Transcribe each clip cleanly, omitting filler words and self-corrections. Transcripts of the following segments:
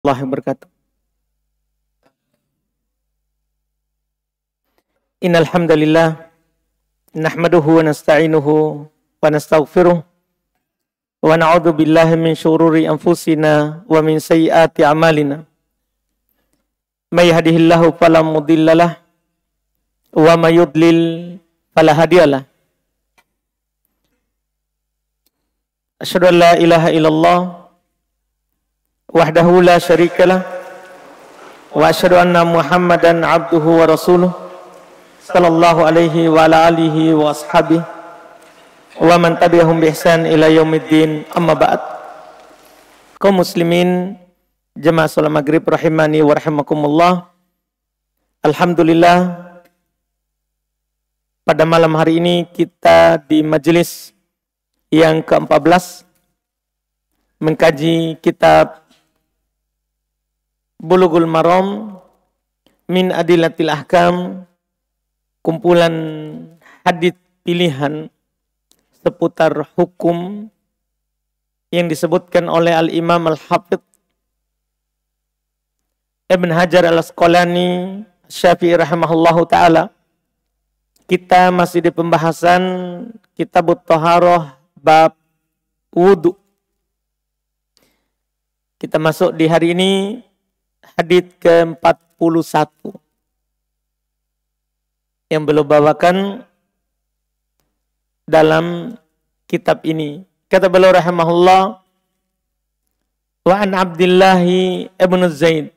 Warahmatullahi wabarakatuh. Innal hamdalillah nahmaduhu wa nasta'inuhu wa nastaghfiruh wa na'udzu billahi min syururi anfusina wa min sayyiati a'malina. May yahdihillahu fala mudhillalah wa may yudlil fala hadiyalah. Asyhadu an la ilaha illallah wahdahu la syarikalah wa asyhadu anna Muhammadan abduhu wa rasuluh sallallahu alaihi wa ala alihi wa ashabihi wa man tabi'ahum bi ihsan ila yaumiddin, amma ba'd. Kaum muslimin jemaah salat maghrib rahimani wa rahimakumullah. Alhamdulillah, pada malam hari ini kita di majelis yang ke-14 mengkaji kitab Bulughul Maram min Adillatil Ahkam, kumpulan hadits pilihan seputar hukum yang disebutkan oleh Al-Imam Al-Hafidh Ibn Hajar Al-Asqalani Syafi'i rahimahullahu ta'ala. Kita masih di pembahasan Kitabut Thaharah bab wudu. Kita masuk di hari ini hadits ke-41 yang beliau bawakan dalam kitab ini. Kata beliau rahimahullah, wa an Abdullah ibn Zaid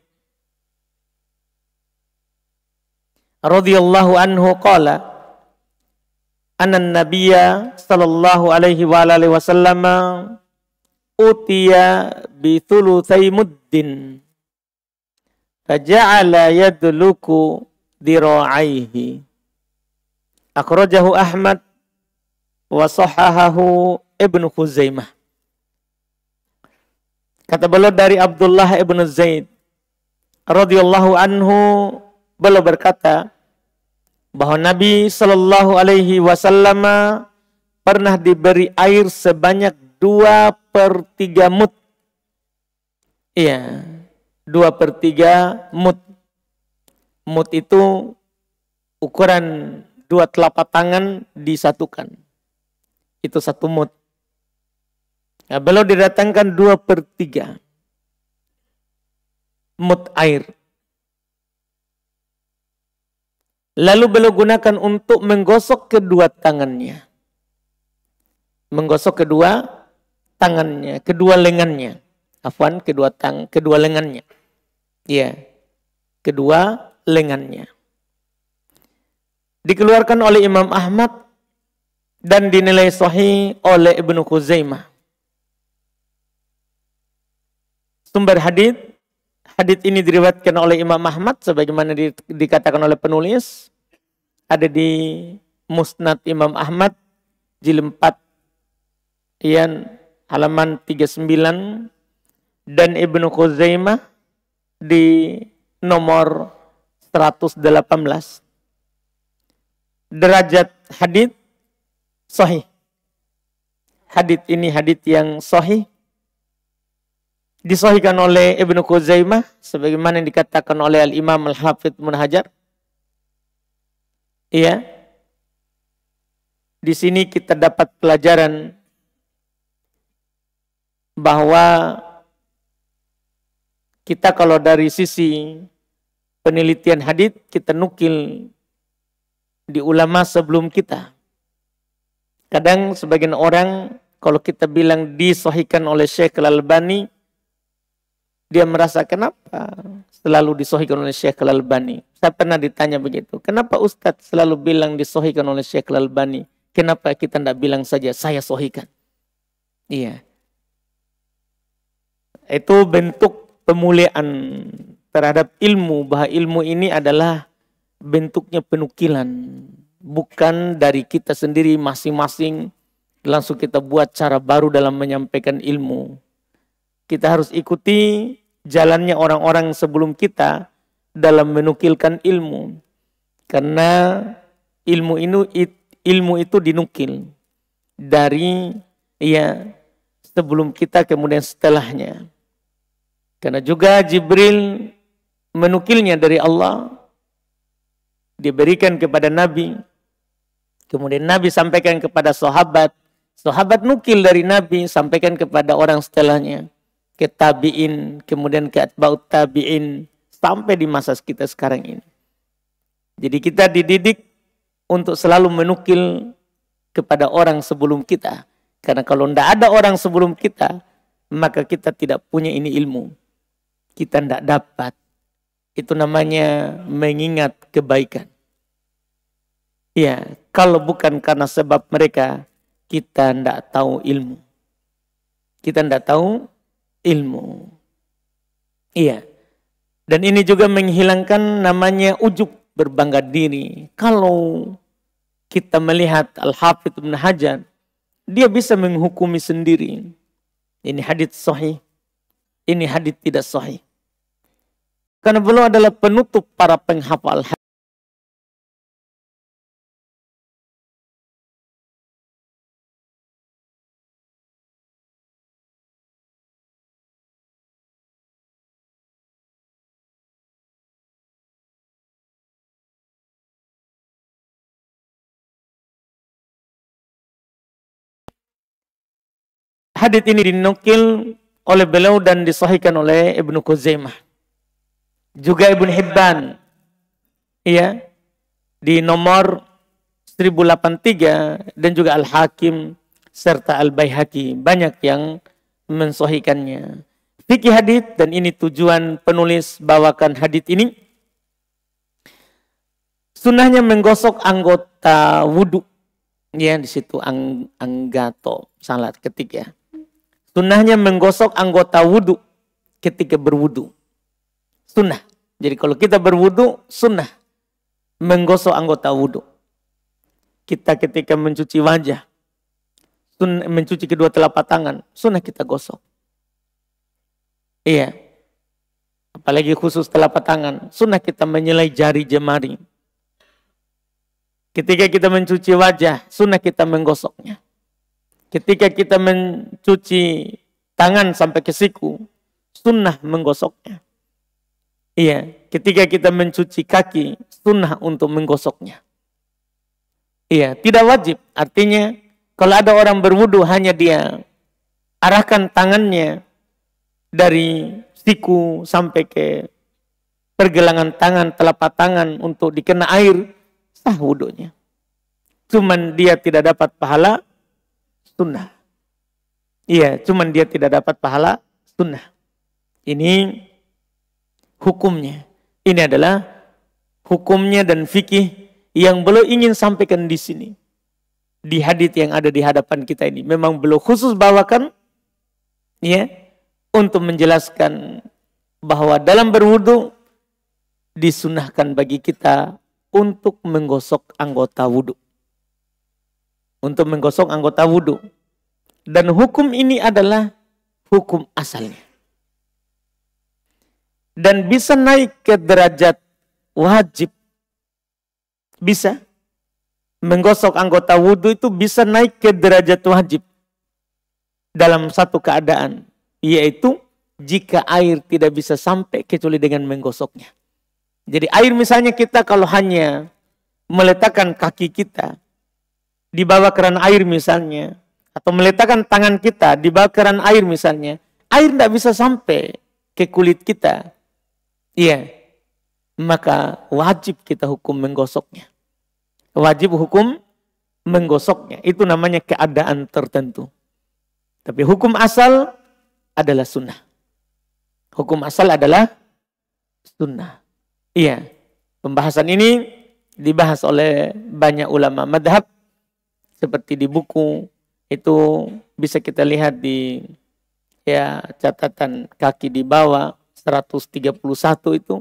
radhiyallahu anhu qala anna an-nabiyya sallallahu alaihi wa alihi wasallam utiya bi thulutsai muddin faja'ala yadluku dira'aihi. Akhrajahu Ahmad wa sahahahu Ibnu Khuzaimah. Kata beliau dari Abdullah ibn Zaid radhiyallahu anhu, beliau berkata bahwa Nabi sallallahu alaihi wasallam pernah diberi air sebanyak 2/3 mud. Iya, 2/3 mud. Mud itu ukuran 2 telapak tangan disatukan. Itu 1 mud. Nah, beliau didatangkan 2/3 mud air. Lalu beliau gunakan untuk menggosok kedua tangannya. Menggosok kedua tangannya, kedua lengannya. Afwan, kedua lengannya. Iya. Kedua lengannya. Dikeluarkan oleh Imam Ahmad dan dinilai sahih oleh Ibnu Khuzaimah. Sumber hadits ini diriwayatkan oleh Imam Ahmad sebagaimana dikatakan oleh penulis, ada di Musnad Imam Ahmad jilid 4 halaman 39, dan Ibnu Khuzaimah di nomor 118. Derajat hadits sahih. Hadits ini hadits yang sahih, disahihkan oleh Ibnu Khuzaimah sebagaimana yang dikatakan oleh Al-Imam Al-Hafidh Ibnu Hajar. Iya. Di sini kita dapat pelajaran bahwa kita kalau dari sisi penelitian hadits, kita nukil di ulama sebelum kita. Kadang sebagian orang kalau kita bilang disahihkan oleh Syekh Al-Albani, dia merasa kenapa selalu disahihkan oleh Syekh Al-Albani. Saya pernah ditanya begitu, kenapa Ustadz selalu bilang disahihkan oleh Syekh Al-Albani? Kenapa kita tidak bilang saja saya sahihkan? Iya. Itu bentuk pemuliaan terhadap ilmu, bahwa ilmu ini adalah bentuknya penukilan, bukan dari kita sendiri masing-masing langsung kita buat cara baru dalam menyampaikan ilmu. Kita harus ikuti jalannya orang-orang sebelum kita dalam menukilkan ilmu, karena ilmu itu dinukil dari sebelum kita kemudian setelahnya. Karena juga Jibril menukilnya dari Allah, diberikan kepada Nabi, kemudian Nabi sampaikan kepada sahabat, sahabat nukil dari Nabi, sampaikan kepada orang setelahnya, ke tabi'in, kemudian ke atba'ut tabi'in, sampai di masa kita sekarang ini. Jadi kita dididik untuk selalu menukil kepada orang sebelum kita. Karena kalau tidak ada orang sebelum kita, maka kita tidak punya ini ilmu. Kita tidak dapat. Itu namanya mengingat kebaikan. Ya, kalau bukan karena sebab mereka, kita tidak tahu ilmu. Kita tidak tahu ilmu. Iya. Dan ini juga menghilangkan namanya ujub, berbangga diri. Kalau kita melihat Al-Hafidh Ibn Hajar, dia bisa menghukumi sendiri. Ini hadits sahih, ini hadits tidak sahih. Karena beliau adalah penutup para penghafal hadits. Hadits ini dinukil oleh beliau dan disahihkan oleh Ibnu Khuzaimah. Juga Ibnu Hibban. Iya. Di nomor 1083 dan juga Al-Hakim serta Al-Baihaqi. Banyak yang mensahihkannya. Fikih hadits, dan ini tujuan penulis bawakan hadits ini. Sunnahnya menggosok anggota wudu. Ya, di situ anggato, salah ketik ya. Sunnahnya menggosok anggota wudu ketika berwudu. Sunnah. Jadi kalau kita berwudu, sunnah menggosok anggota wudu. Kita ketika mencuci wajah, sunnah mencuci kedua telapak tangan, sunnah kita gosok. Iya. Apalagi khusus telapak tangan, sunnah kita menyelai jari jemari. Ketika kita mencuci wajah, sunnah kita menggosoknya. Ketika kita mencuci tangan sampai ke siku, sunnah menggosoknya. Iya, ketika kita mencuci kaki, sunnah untuk menggosoknya. Iya, tidak wajib. Artinya, kalau ada orang berwudu hanya dia arahkan tangannya dari siku sampai ke pergelangan tangan, telapak tangan untuk dikena air, sah wudunya. Cuman dia tidak dapat pahala sunnah. Iya, cuman dia tidak dapat pahala sunnah. Ini hukumnya. Ini adalah hukumnya dan fikih yang beliau ingin sampaikan di sini. Di hadits yang ada di hadapan kita ini. Memang beliau khusus bawakan ya, untuk menjelaskan bahwa dalam berwudu disunnahkan bagi kita untuk menggosok anggota wudu. Untuk menggosok anggota wudu. Dan hukum ini adalah hukum asalnya. Dan bisa naik ke derajat wajib. Bisa. Menggosok anggota wudu itu bisa naik ke derajat wajib. Dalam satu keadaan. Yaitu jika air tidak bisa sampai kecuali dengan menggosoknya. Jadi air misalnya kita kalau hanya meletakkan kaki kita di bawah keran air misalnya, atau meletakkan tangan kita di bawah keran air misalnya, air tidak bisa sampai ke kulit kita. Iya, maka wajib kita hukum menggosoknya. Wajib hukum menggosoknya. Itu namanya keadaan tertentu. Tapi hukum asal adalah sunnah. Hukum asal adalah sunnah. Iya, pembahasan ini dibahas oleh banyak ulama madhab. Seperti di buku itu bisa kita lihat di ya catatan kaki di bawah 131 itu.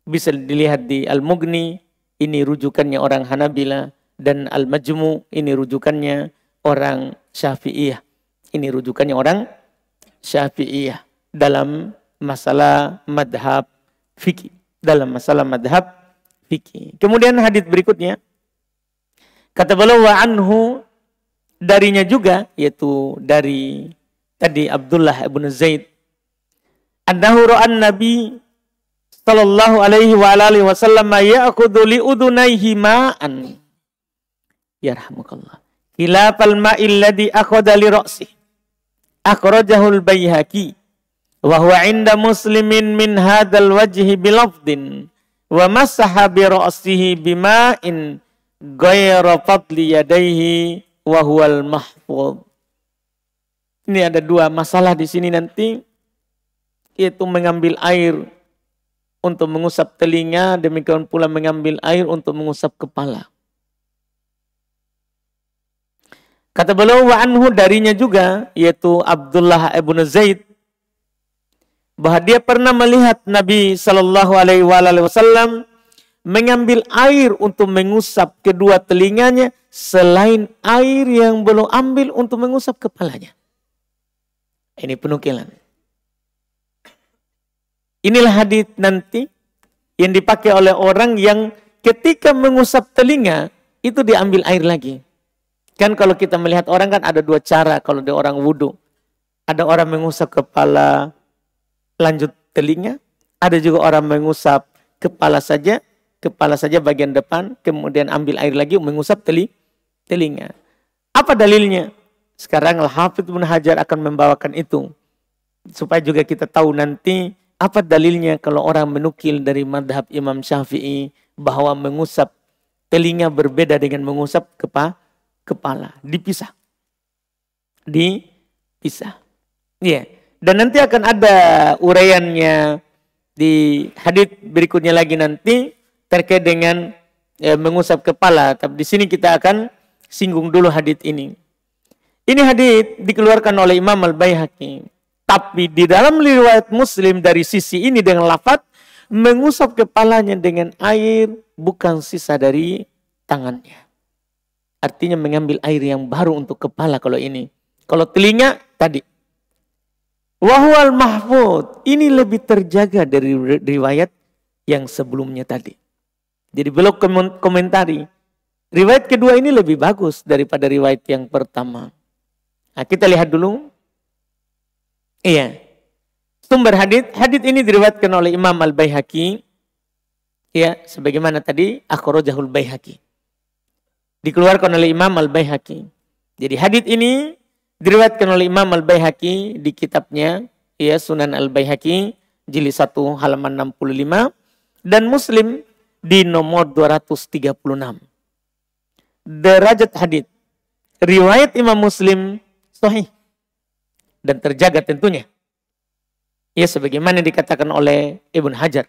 Bisa dilihat di Al-Mughni, ini rujukannya orang Hanabila, dan Al-Majmu, ini rujukannya orang Syafi'iyah. Ini rujukannya orang Syafi'iyah dalam masalah madhab fikih. Dalam masalah madhab fikih. Kemudian hadits berikutnya, kata beliau wa anhu, darinya juga, yaitu dari tadi Abdullah ibn Zaid, annahu ra'an Nabi sallallahu alaihi wa alihi wasallam ya'khudhu li udunaihi ma'an. Yarhamukallah. Khilafal ma'il ladzi akhadha li ra'si. Akhrajahu al-Baihaqi wa huwa 'inda Muslimin min hadzal wajhi bilafdin wa masaha bi ra'sihi bima'in ghayra fadli yadayhi wa huwal mahfuz. Ini ada dua masalah di sini nanti, yaitu mengambil air untuk mengusap telinga, demikian pula mengambil air untuk mengusap kepala. Kata beliau wa anhu, darinya juga, yaitu Abdullah ibn Zaid, bahwa dia pernah melihat Nabi Shallallahu Alaihi Wasallam mengambil air untuk mengusap kedua telinganya selain air yang belum ambil untuk mengusap kepalanya. Ini penukilan. Inilah hadits nanti yang dipakai oleh orang yang ketika mengusap telinga itu diambil air lagi. Kan kalau kita melihat orang kan ada dua cara kalau dia orang wudu. Ada orang mengusap kepala lanjut telinga. Ada juga orang mengusap kepala saja bagian depan. Kemudian ambil air lagi mengusap telinga. Apa dalilnya? Sekarang Al-Hafidz Ibnu Hajar akan membawakan itu. Supaya juga kita tahu nanti apa dalilnya kalau orang menukil dari madhab Imam Syafi'i bahwa mengusap telinga berbeda dengan mengusap kepala. Dipisah. Yeah. Dan nanti akan ada uraiannya di hadits berikutnya lagi nanti terkait dengan mengusap kepala. Tapi di sini kita akan singgung dulu hadits ini. Ini hadits dikeluarkan oleh Imam Al-Baihaqi. Tapi di dalam riwayat Muslim dari sisi ini dengan lafaz mengusap kepalanya dengan air bukan sisa dari tangannya. Artinya mengambil air yang baru untuk kepala kalau ini. Kalau telinga tadi. Wahual mahfud. Ini lebih terjaga dari riwayat yang sebelumnya tadi. Jadi belum komentari. Riwayat kedua ini lebih bagus daripada riwayat yang pertama. Nah, kita lihat dulu. Iya. Sumber hadits ini diriwayatkan oleh Imam Al-Baihaqi. Ya, sebagaimana tadi akhrajahul Baihaqi. Dikeluarkan oleh Imam Al-Baihaqi. Jadi hadits ini diriwayatkan oleh Imam Al-Baihaqi di kitabnya ya Sunan Al-Baihaqi jilid 1 halaman 65 dan Muslim di nomor 236. Derajat hadits riwayat Imam Muslim sahih dan terjaga tentunya. Ya sebagaimana dikatakan oleh Ibnu Hajar.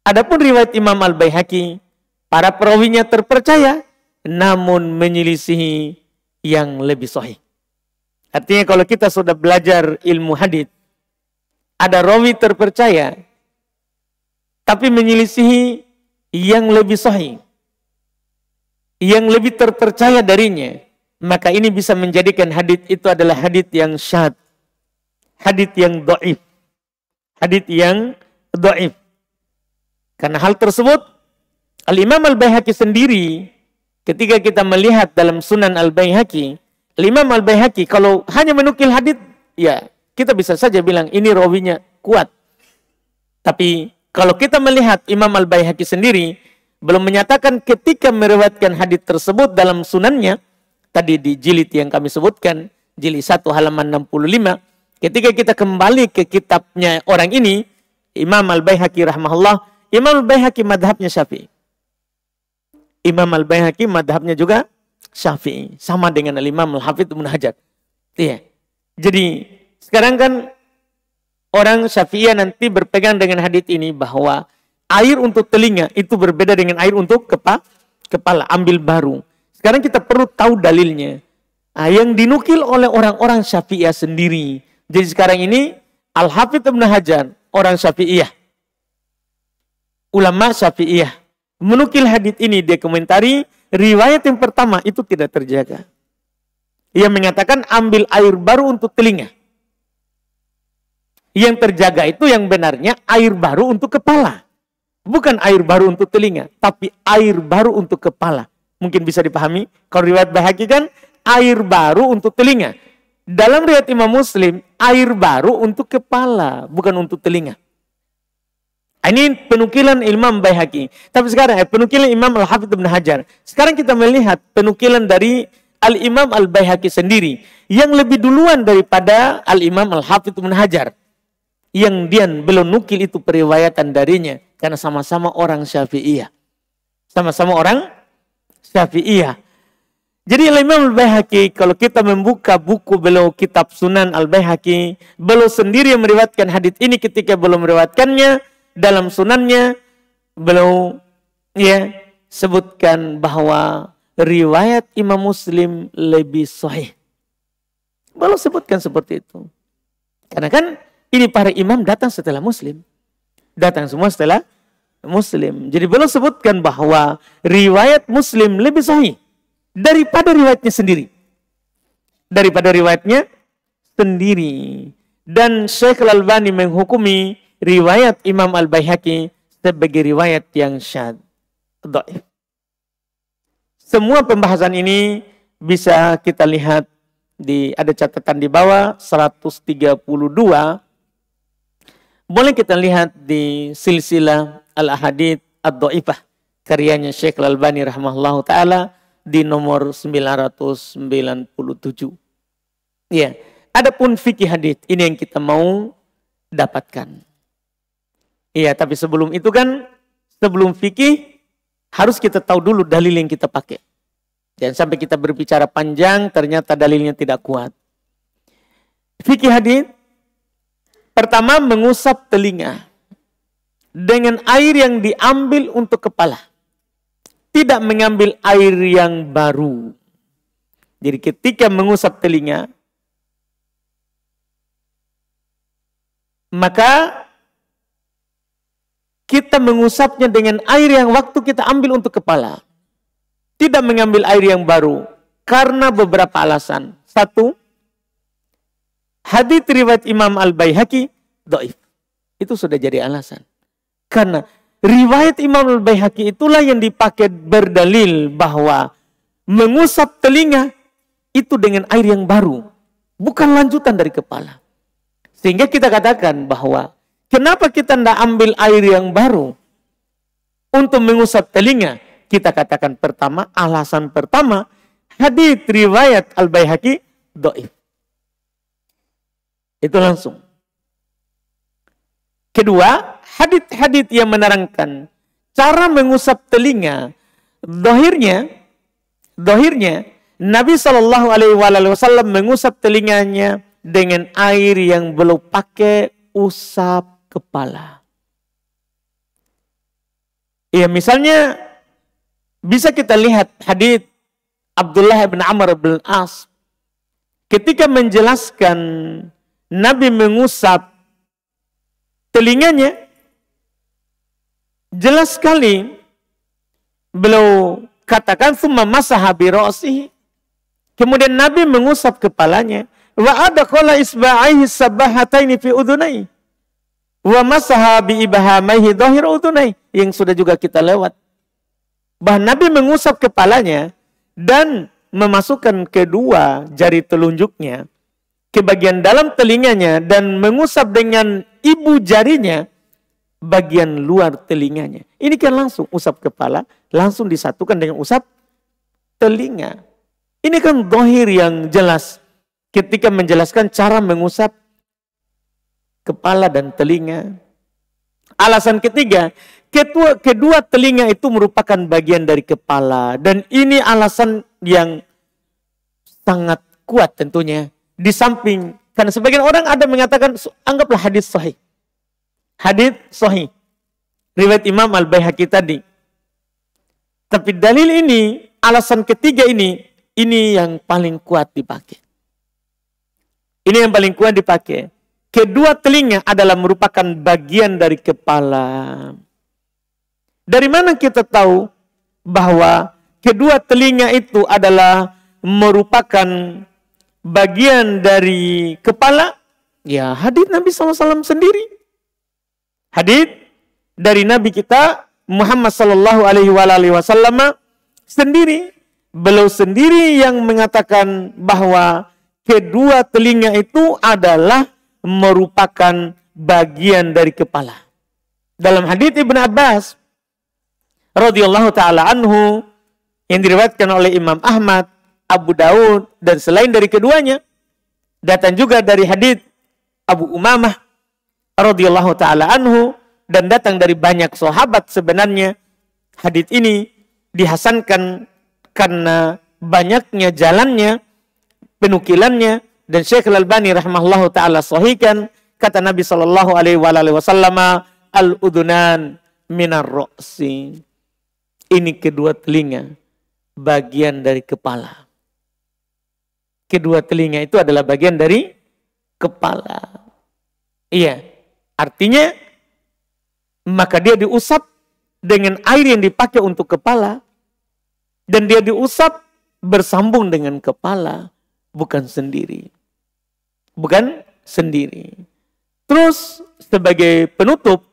Adapun riwayat Imam Al-Baihaqi, para perawinya terpercaya namun menyelisihi yang lebih sahih. Artinya kalau kita sudah belajar ilmu hadits, ada rawi terpercaya tapi menyelisihi yang lebih sahih, yang lebih terpercaya darinya, maka ini bisa menjadikan hadits itu adalah hadits yang syadz, hadits yang dhaif, hadits yang dhaif. Karena hal tersebut Al-Imam Al-Baihaqi sendiri ketika kita melihat dalam Sunan Al-Baihaqi, Al-Imam Al-Baihaqi kalau hanya menukil hadits, ya kita bisa saja bilang ini rawinya kuat. Tapi kalau kita melihat Imam Al-Baihaqi sendiri belum menyatakan ketika meriwayatkan hadits tersebut dalam sunannya, tadi di jilid yang kami sebutkan, jilid 1 halaman 65, ketika kita kembali ke kitabnya orang ini, Imam Al-Baihaqi rahimahullah, Imam Al-Baihaqi madhabnya Syafi'i. Imam Al-Baihaqi madhabnya juga Syafi'i. Sama dengan Al-Imam Al-Hafidz Ibnu Hajar. Iya. Jadi sekarang kan orang Syafi'iyah nanti berpegang dengan hadits ini bahwa air untuk telinga itu berbeda dengan air untuk kepala. Ambil baru. Sekarang kita perlu tahu dalilnya. Nah, yang dinukil oleh orang-orang Syafi'iyah sendiri. Jadi sekarang ini Al-Hafidz Ibnu Hajar, orang Syafi'iyah. Ulama Syafi'iyah menukil hadits ini, dia komentari riwayat yang pertama itu tidak terjaga. Ia mengatakan ambil air baru untuk telinga. Yang terjaga itu yang benarnya air baru untuk kepala. Bukan air baru untuk telinga, tapi air baru untuk kepala. Mungkin bisa dipahami. Kalau riwayat Baihaqi kan air baru untuk telinga. dalam riwayat Imam Muslim, air baru untuk kepala, bukan untuk telinga. Ini penukilan Imam Baihaqi. Tapi sekarang penukilan Imam Al-Hafidz Ibn Hajar. Sekarang kita melihat penukilan dari Al-Imam Al-Baihaqi sendiri. Yang lebih duluan daripada Al-Imam Al-Hafidz Ibn Hajar. Yang dia belum nukil itu periwayatan darinya. Karena sama-sama orang Syafi'iyah. Sama-sama orang Syafi'iyah. Jadi Imam Al-Baihaqi, kalau kita membuka buku beliau kitab Sunan Al-Baihaqi, beliau sendiri yang meriwayatkan hadits ini. Ketika belum meriwayatkannya, dalam sunannya beliau sebutkan bahwa riwayat Imam Muslim lebih sahih. Beliau sebutkan seperti itu. Karena kan ini para imam datang setelah Muslim. Datang semua setelah Muslim. Jadi beliau sebutkan bahwa riwayat Muslim lebih sahih daripada riwayatnya sendiri. Daripada riwayatnya sendiri. Dan Syekh Al-Albani menghukumi riwayat Imam Al-Baihaqi sebagai riwayat yang syadz, dhaif. Semua pembahasan ini bisa kita lihat ada catatan di bawah 132. Boleh kita lihat di silsilah Al-Ahadits Ad-Dhaifah karyanya Syekh Al-Albani rahimahullahu taala di nomor 997. Ya, adapun fikih hadits ini yang kita mau dapatkan. Iya, tapi sebelum itu kan, sebelum fikih, harus kita tahu dulu dalil yang kita pakai. Jangan sampai kita berbicara panjang, ternyata dalilnya tidak kuat. Fikih hadits, pertama mengusap telinga dengan air yang diambil untuk kepala. Tidak mengambil air yang baru. Jadi ketika mengusap telinga, maka kita mengusapnya dengan air yang waktu kita ambil untuk kepala. Tidak mengambil air yang baru. Karena beberapa alasan. Satu, hadits riwayat Imam Al-Baihaqi dhaif. Itu sudah jadi alasan. Karena riwayat Imam Al-Baihaqi itulah yang dipakai berdalil bahwa mengusap telinga itu dengan air yang baru. Bukan lanjutan dari kepala. Sehingga kita katakan bahwa kenapa kita tidak ambil air yang baru untuk mengusap telinga? Kita katakan pertama, alasan pertama, hadits riwayat Al-Baihaqi dhaif. Itu langsung. Kedua, hadits-hadits yang menerangkan cara mengusap telinga, dohirnya Nabi SAW mengusap telinganya dengan air yang belum pakai usap kepala. Ya, misalnya bisa kita lihat hadits Abdullah bin Amr bin As ketika menjelaskan Nabi mengusap telinganya, jelas sekali beliau katakan summa masaha bi ra'sihi. Kemudian Nabi mengusap kepalanya, wa adkhala isba'aihi sabahataini fi udhunai. Wa masaha bi ibhamaihi dhahir udhunai, yang sudah juga kita lewat. Bahwa Nabi mengusap kepalanya dan memasukkan kedua jari telunjuknya ke bagian dalam telinganya dan mengusap dengan ibu jarinya bagian luar telinganya. Ini kan langsung usap kepala, langsung disatukan dengan usap telinga. Ini kan dhahir yang jelas ketika menjelaskan cara mengusap kepala dan telinga. Alasan ketiga, kedua telinga itu merupakan bagian dari kepala. Dan ini alasan yang sangat kuat tentunya. Di samping, karena sebagian orang ada mengatakan, anggaplah hadis sahih. Hadis sahih. Riwayat Imam Al-Baihaqi tadi. Tapi dalil ini, alasan ketiga ini yang paling kuat dipakai. Ini yang paling kuat dipakai. Kedua telinga adalah merupakan bagian dari kepala. Dari mana kita tahu bahwa kedua telinga itu adalah merupakan bagian dari kepala? Ya, hadits Nabi SAW sendiri. Hadits dari Nabi kita Muhammad SAW sendiri. Beliau sendiri yang mengatakan bahwa kedua telinga itu adalah merupakan bagian dari kepala. Dalam hadits Ibnu Abbas radhiyallahu taala anhu yang diriwayatkan oleh Imam Ahmad, Abu Daud dan selain dari keduanya, datang juga dari hadits Abu Umamah radhiyallahu taala anhu dan datang dari banyak sahabat. Sebenarnya hadits ini dihasankan karena banyaknya jalannya, penukilannya, dan Syekh Al-Albani rahimahullahu taala sahihkan. Kata Nabi sallallahu alaihi wasallam, al-udhunan minar ra'si. Ini kedua telinga bagian dari kepala. Kedua telinga itu adalah bagian dari kepala. Iya, artinya maka dia diusap dengan air yang dipakai untuk kepala, dan dia diusap bersambung dengan kepala, bukan sendiri. Bukan sendiri. Terus sebagai penutup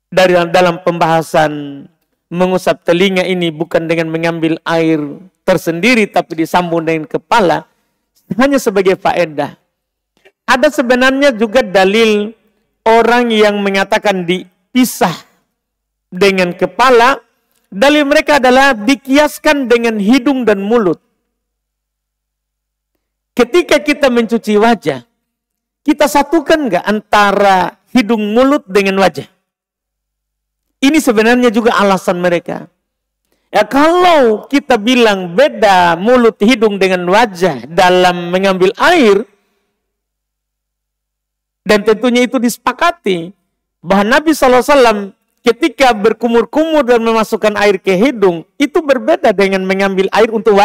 dari dalam pembahasan mengusap telinga ini bukan dengan mengambil air tersendiri tapi disambung dengan kepala, hanya sebagai faedah. Ada sebenarnya juga dalil orang yang mengatakan dipisah dengan kepala. Dalil mereka adalah dikiaskan dengan hidung dan mulut. Ketika kita mencuci wajah, kita satukan nggak antara hidung mulut dengan wajah? Ini sebenarnya juga alasan mereka. Ya, kalau kita bilang beda mulut hidung dengan wajah dalam mengambil air, dan tentunya itu disepakati bahwa Nabi SAW ketika berkumur-kumur dan memasukkan air ke hidung, itu berbeda dengan mengambil air untuk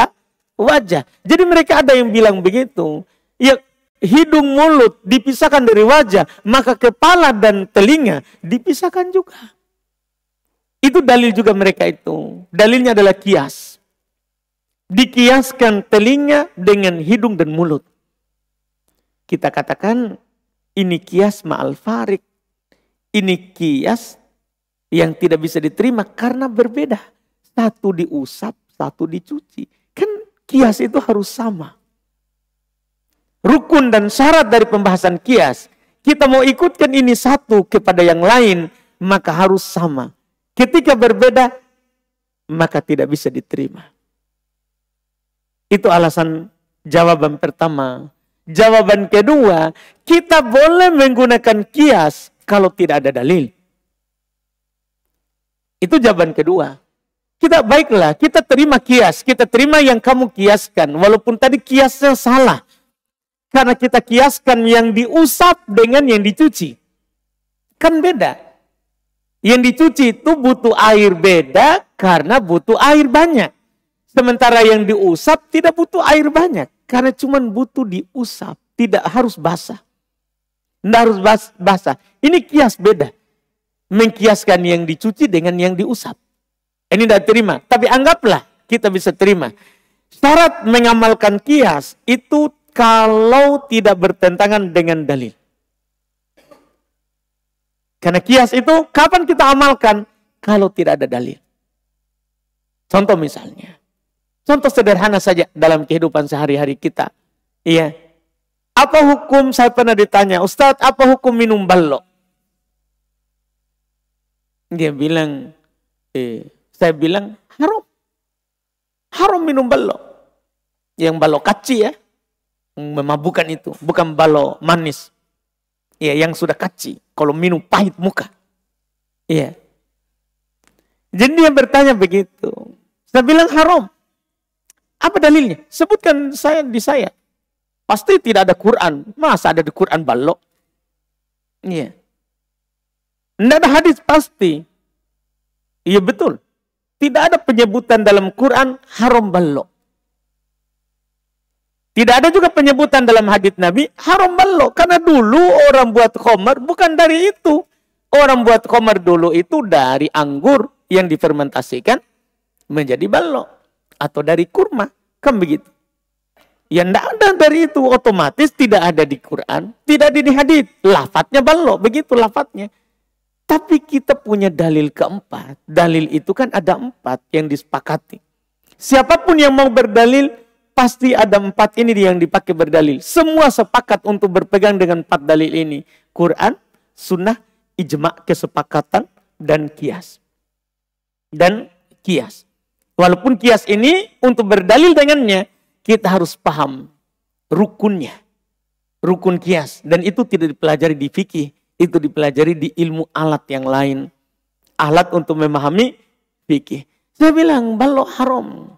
wajah. Jadi mereka ada yang bilang begitu. Ya, hidung mulut dipisahkan dari wajah, maka kepala dan telinga dipisahkan juga. Itu dalil juga mereka itu. Dalilnya adalah kias. Dikiaskan telinga dengan hidung dan mulut. Kita katakan ini kias ma'al farik. Ini kias yang tidak bisa diterima karena berbeda. Satu diusap, satu dicuci. Kan kias itu harus sama. Rukun dan syarat dari pembahasan kias. Kita mau ikutkan ini satu kepada yang lain, maka harus sama. Ketika berbeda, maka tidak bisa diterima. Itu alasan jawaban pertama. Jawaban kedua, kita boleh menggunakan kias kalau tidak ada dalil. Itu jawaban kedua. Kita baiklah, kita terima kias. Kita terima yang kamu kiaskan. Walaupun tadi kiasnya salah. Karena kita kiaskan yang diusap dengan yang dicuci. Kan beda. Yang dicuci itu butuh air beda karena butuh air banyak. Sementara yang diusap tidak butuh air banyak. Karena cuma butuh diusap. Tidak harus basah. Tidak harus basah. Ini kias beda. Mengkiaskan yang dicuci dengan yang diusap. Ini tidak terima. Tapi anggaplah kita bisa terima. Syarat mengamalkan kias itu kalau tidak bertentangan dengan dalil. Karena kias itu kapan kita amalkan? Kalau tidak ada dalil. Contoh misalnya. Contoh sederhana saja dalam kehidupan sehari-hari kita. Iya. Apa hukum, saya pernah ditanya, Ustadz, apa hukum minum balok? Dia bilang, saya bilang, haram. Haram minum balok. Yang balok kaci ya. Memabukkan itu. Bukan balok manis. Ya, yang sudah kaci. Kalau minum pahit muka. Iya. Jadi dia bertanya begitu. Saya bilang haram. Apa dalilnya? Sebutkan di saya. Pasti tidak ada Quran. Masa ada di Quran balok? Iya. Tidak ada hadis pasti. Iya betul. Tidak ada penyebutan dalam Quran haram balok. Tidak ada juga penyebutan dalam hadits Nabi haram balok. Karena dulu orang buat khamar bukan dari itu. Orang buat khamar dulu itu dari anggur yang difermentasikan menjadi balok. Atau dari kurma. Kan begitu. Ya tidak ada dari itu. Otomatis tidak ada di Quran. Tidak ada di hadits. Lafadznya balok. Begitu lafadznya. Tapi kita punya dalil keempat. Dalil itu kan ada 4 yang disepakati. Siapapun yang mau berdalil pasti ada 4 ini yang dipakai berdalil. Semua sepakat untuk berpegang dengan 4 dalil ini. Quran, sunnah, ijma' kesepakatan, dan kias. Walaupun kias ini untuk berdalil dengannya, kita harus paham rukunnya. Rukun kias. Dan itu tidak dipelajari di fikih. Itu dipelajari di ilmu alat yang lain. Alat untuk memahami fikih. Saya bilang, balok haram.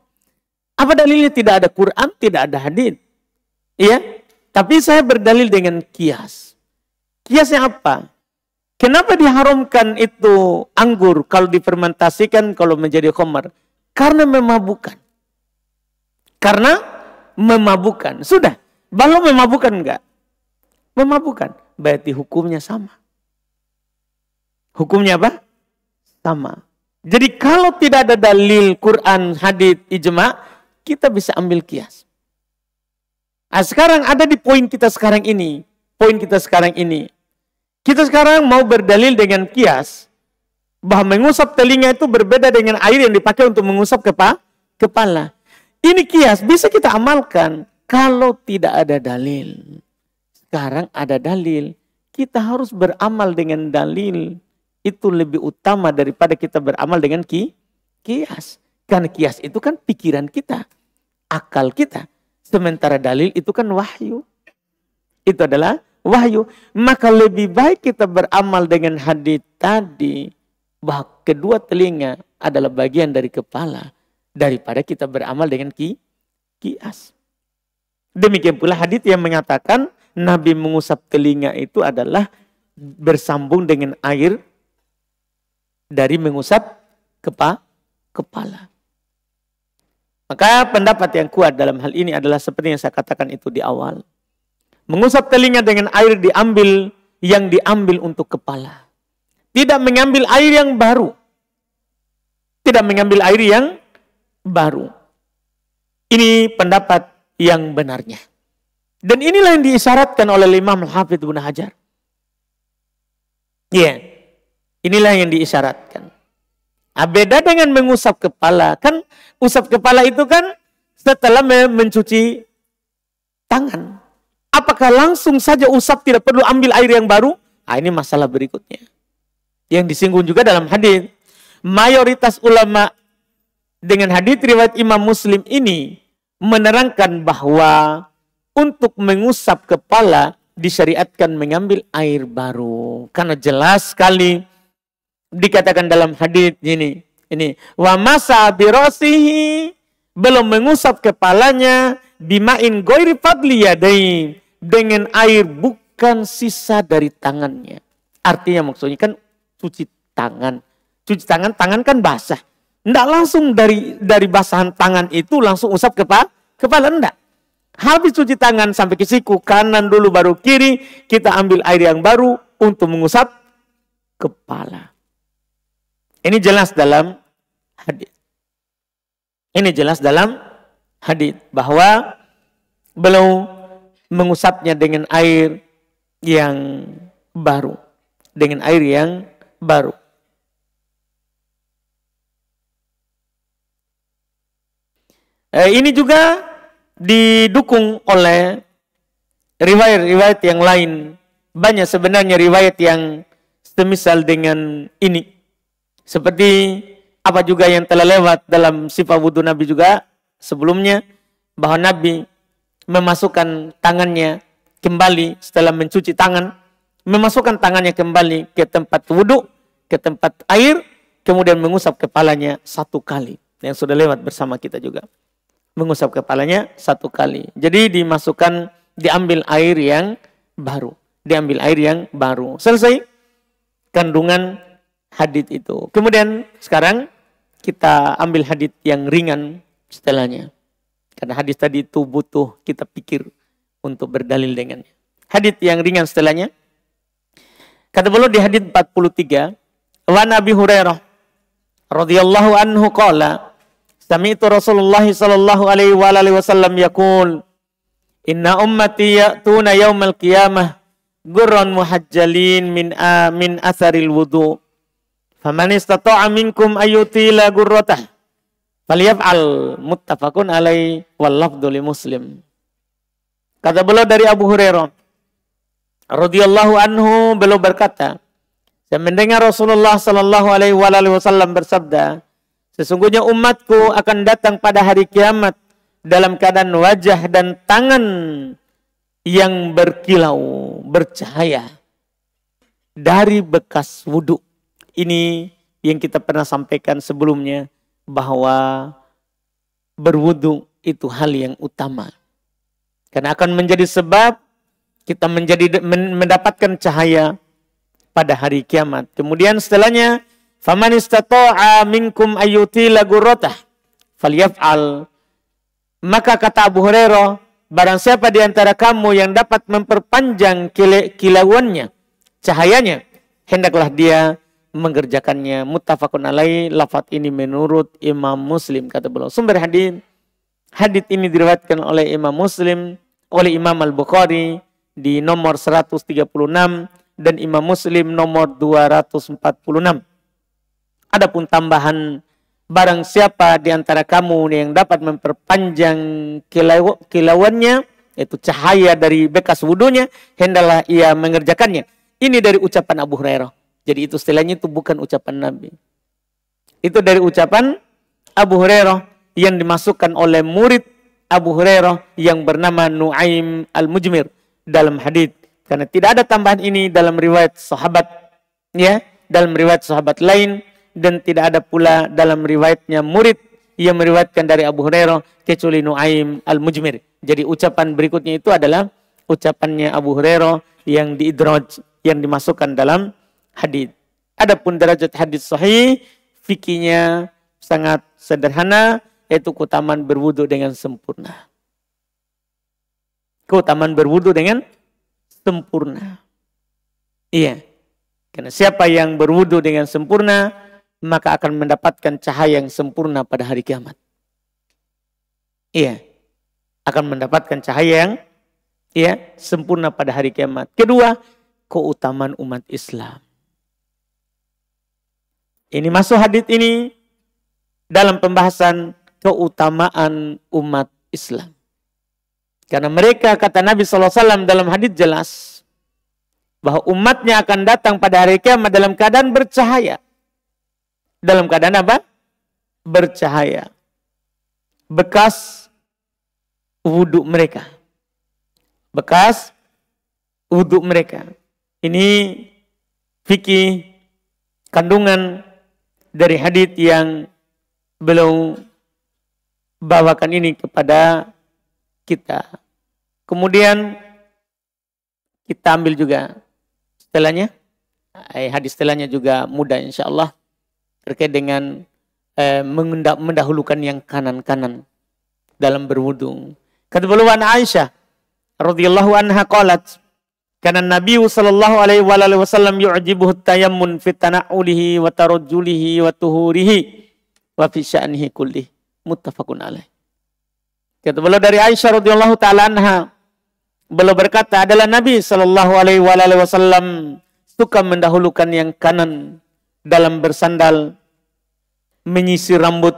Apa dalilnya? Tidak ada Quran, tidak ada hadits. Iya? Tapi saya berdalil dengan kias. Kiasnya apa? Kenapa diharamkan itu anggur kalau difermentasikan kalau menjadi khamar? Karena memabukkan. Sudah. Balok memabukkan enggak? Memabukkan. Berarti hukumnya sama. Hukumnya apa? Sama. Jadi kalau tidak ada dalil Quran, hadits, ijma', kita bisa ambil kias. Nah, sekarang ada di poin kita sekarang ini. Kita sekarang mau berdalil dengan kias bahwa mengusap telinga itu berbeda dengan air yang dipakai untuk mengusap kepala. Ini kias bisa kita amalkan kalau tidak ada dalil. Sekarang ada dalil. Kita harus beramal dengan dalil. Itu lebih utama daripada kita beramal dengan kias. Karena kias itu kan pikiran kita, akal kita. Sementara dalil itu kan wahyu. Itu adalah wahyu. Maka lebih baik kita beramal dengan hadits tadi, bahwa kedua telinga adalah bagian dari kepala, daripada kita beramal dengan kias. Demikian pula hadits yang mengatakan Nabi mengusap telinga itu adalah bersambung dengan air dari mengusap kepala. Maka pendapat yang kuat dalam hal ini adalah seperti yang saya katakan itu di awal. Mengusap telinga dengan air yang diambil untuk kepala. Tidak mengambil air yang baru. Ini pendapat yang benarnya. Dan inilah yang diisyaratkan oleh Imam Al-Hafidz Ibnu Hajar. Iya. Inilah yang diisyaratkan. Nah, beda dengan mengusap kepala. Kan usap kepala itu kan setelah mencuci tangan. Apakah langsung saja usap tidak perlu ambil air yang baru? Nah, ini masalah berikutnya. Yang disinggung juga dalam hadis. Mayoritas ulama dengan hadis riwayat Imam Muslim ini menerangkan bahwa untuk mengusap kepala disyariatkan mengambil air baru. Karena jelas sekali dikatakan dalam hadis ini wa masa birasihi, belum mengusap kepalanya bimain ghairi fadli yadain, dengan air bukan sisa dari tangannya. Artinya maksudnya kan cuci tangan tangan kan basah. Enggak langsung dari basahan tangan itu langsung usap kepala enggak. Habis cuci tangan sampai ke siku, kanan dulu baru kiri, kita ambil air yang baru untuk mengusap kepala. Ini jelas dalam hadis. Bahwa belum mengusapnya dengan air yang baru. Ini juga didukung oleh riwayat-riwayat yang lain. Banyak sebenarnya riwayat yang semisal dengan ini. Seperti apa juga yang telah lewat dalam sifat wudhu Nabi juga sebelumnya, bahwa Nabi memasukkan tangannya kembali setelah mencuci tangan, memasukkan tangannya kembali ke tempat wudhu, ke tempat air, kemudian mengusap kepalanya 1 kali. Yang sudah lewat bersama kita juga. Mengusap kepalanya 1 kali. Jadi diambil air yang baru. Selesai kandungan hadits itu. Kemudian sekarang kita ambil hadits yang ringan setelahnya. Karena hadits tadi itu butuh kita pikir untuk berdalil dengannya. Hadits yang ringan setelahnya. Kata beliau di hadits 43, wa Nabi Hurairah radhiyallahu anhu qala, sami'tu Rasulullah sallallahu alaihi wasallam yaqul, inna ummati ya'tuna yaumal qiyamah gurran muhajjalin min atharil wudu. Faman istata'a minkum ayyutila gurratah Falyaf'al muttafaqun alaihi wal lafdhu li Muslim. Kata beliau dari Abu Hurairah radhiyallahu anhu, beliau berkata, saya mendengar Rasulullah sallallahu alaihi wasallam bersabda, sesungguhnya umatku akan datang pada hari kiamat dalam keadaan wajah dan tangan yang berkilau, bercahaya dari bekas wudhu. Ini yang kita pernah sampaikan sebelumnya, bahwa berwudhu itu hal yang utama. Karena akan menjadi sebab kita mendapatkan cahaya pada hari kiamat. Kemudian setelahnya, faman istata'a minkum ayyutila ghurratah falyaf'al. Maka kata Abu Hurairah, barang siapa di antara kamu yang dapat memperpanjang kilauannya, cahayanya, hendaklah dia mengerjakannya. Muttafaqun alaihi. Lafaz ini menurut Imam Muslim, kata beliau. Sumber hadis ini diriwayatkan oleh Imam Muslim, oleh Imam Al-Bukhari di nomor 136 dan Imam Muslim nomor 246. Adapun tambahan, barang siapa di antara kamu yang dapat memperpanjang kilauannya, yaitu cahaya dari bekas wudunya, hendaklah ia mengerjakannya. Ini dari ucapan Abu Hurairah. Jadi itu istilahnya itu bukan ucapan Nabi. Itu dari ucapan Abu Hurairah yang dimasukkan oleh murid Abu Hurairah yang bernama Nu'aim Al-Mujmir dalam hadis. Karena tidak ada tambahan ini dalam riwayat sahabat, ya, dalam riwayat sahabat lain, dan tidak ada pula dalam riwayatnya murid yang meriwayatkan dari Abu Hurairah kecuali Nu'aim Al-Mujmir. Jadi ucapan berikutnya itu adalah ucapannya Abu Hurairah yang diidraj, yang dimasukkan dalam hadis. Adapun derajat hadis sahih, fikihnya sangat sederhana, yaitu keutamaan berwudu dengan sempurna. Keutamaan berwudu dengan sempurna. Iya. Karena siapa yang berwudu dengan sempurna, maka akan mendapatkan cahaya yang sempurna pada hari kiamat. Iya. Akan mendapatkan cahaya yang sempurna pada hari kiamat. Kedua, keutamaan umat Islam. Ini masuk hadis ini dalam pembahasan keutamaan umat Islam. Karena mereka, kata Nabi SAW dalam hadis jelas, bahwa umatnya akan datang pada hari kiamat dalam keadaan bercahaya. Dalam keadaan apa? Bercahaya. Bekas wudhu mereka. Bekas wudhu mereka. Ini fikih kandungan dari hadis yang beliau bawakan ini kepada kita. Kemudian kita ambil juga setelahnya, hadis setelahnya juga mudah insyaAllah, terkait dengan mendahulukan yang kanan-kanan dalam berwudu. Kata beliau Aisyah radhiyallahu anha qalat, karena Nabi sallallahu alaihi wasallam yu'jibuhu tayammun fi tana'ulihi wa tarajjulihi wa tuhurihi wa fi sya'nihi kullih. Muttafaqun alaih. Kata beliau dari Aisyah radhiyallahu taala anha, beliau berkata, adalah Nabi sallallahu alaihi wasallam suka mendahulukan yang kanan dalam bersandal, menyisir rambut,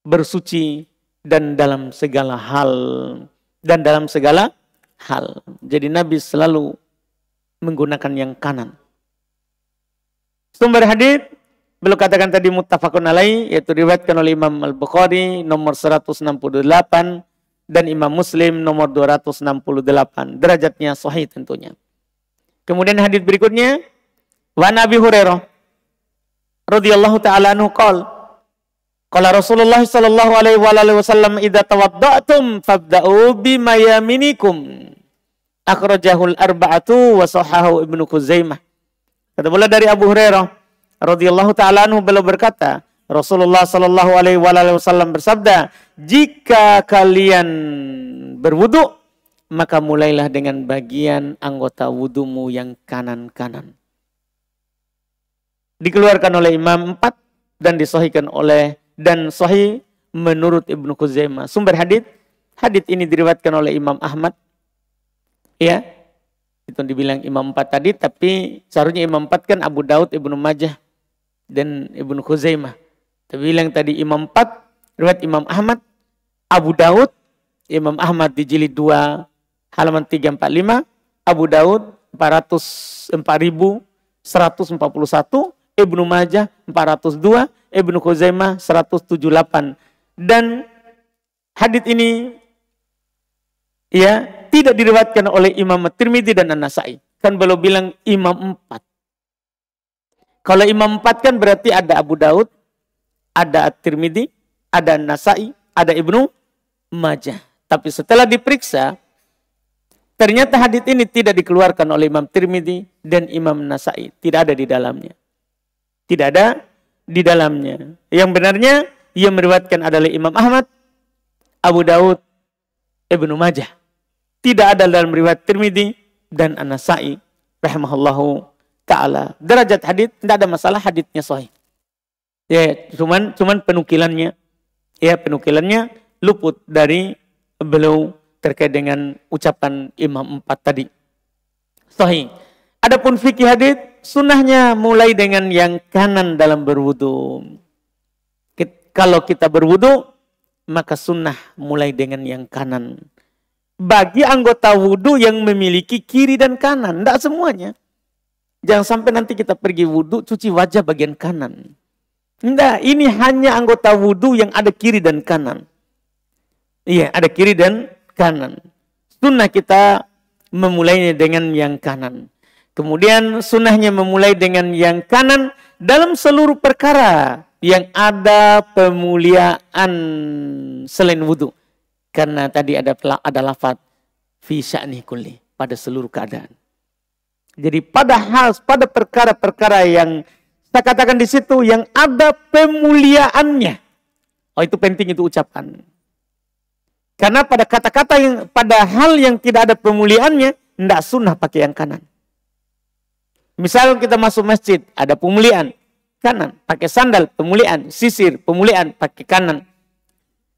bersuci, dan dalam segala hal. Jadi Nabi selalu menggunakan yang kanan. Sumber hadis beliau katakan tadi muttafaqun alaih, yaitu diriwayatkan oleh Imam Al-Bukhari nomor 168 dan Imam Muslim nomor 268. Derajatnya sahih tentunya. Kemudian hadis berikutnya, wa Nabi Hurairah radhiyallahu taala anhu qala Rasulullah sallallahu alaihi wasallam idza tawadda'tum fabda'u bima yaminikum. Akhrajahul arba'atu wa sahahu Ibnu Khuzaimah. Kata pula dari Abu Hurairah radhiyallahu taala anhu, beliau berkata, Rasulullah sallallahu alaihi wasallam bersabda, jika kalian berwudu, maka mulailah dengan bagian anggota wudumu yang kanan-kanan. Dikeluarkan oleh Imam 4 dan disahihkan oleh dan sahih menurut Ibnu Khuzaimah. Sumber hadis ini diriwayatkan oleh Imam Ahmad. Ya, itu dibilang Imam 4 tadi, tapi seharusnya Imam 4 kan Abu Daud, Ibnu Majah, dan Ibnu Khuzaimah. Tapi bilang tadi Imam 4 riwayat Imam Ahmad, Abu Daud, Imam Ahmad di jilid 2 halaman 345, Abu Daud 4141, Ibnu Majah 402, Ibnu Khuzaimah 178. Dan hadits ini ya tidak diriwayatkan oleh Imam Tirmidzi dan An-Nasa'i. Kan belum bilang Imam 4. Kalau Imam 4 kan berarti ada Abu Daud, ada At-Tirmidzi, ada An-Nasa'i, ada Ibnu Majah. Tapi setelah diperiksa, ternyata hadits ini tidak dikeluarkan oleh Imam Tirmidzi dan Imam Nasa'i. Tidak ada di dalamnya. Tidak ada di dalamnya. Yang benarnya yang meriwayatkan adalah Imam Ahmad, Abu Daud, Ibnu Majah. Tidak ada dalam riwayat Tirmidzi dan An-Nasa'i rahimahullahu ta'ala. Derajat hadits tidak ada masalah, haditsnya sahih. Ya, cuman penukilannya luput dari beliau terkait dengan ucapan Imam 4 tadi. Sahih. Adapun fikih hadits, sunnahnya mulai dengan yang kanan dalam berwudu. Kalau kita berwudu, maka sunnah mulai dengan yang kanan. Bagi anggota wudu yang memiliki kiri dan kanan, tidak semuanya. Jangan sampai nanti kita pergi wudu, cuci wajah bagian kanan. Tidak, ini hanya anggota wudu yang ada kiri dan kanan. Iya, ada kiri dan kanan. Sunnah kita memulainya dengan yang kanan. Kemudian sunnahnya memulai dengan yang kanan dalam seluruh perkara yang ada pemuliaan selain wudu. Karena tadi ada lafaz fi sya'ni kulli, pada seluruh keadaan. Jadi pada perkara-perkara yang saya katakan di situ yang ada pemuliaannya. Oh, itu penting itu ucapan. Karena pada kata-kata yang pada hal yang tidak ada pemuliaannya, tidak sunnah pakai yang kanan. Misal kita masuk masjid, ada pemuliaan, kanan. Pakai sandal, pemuliaan. Sisir, pemuliaan, pakai kanan.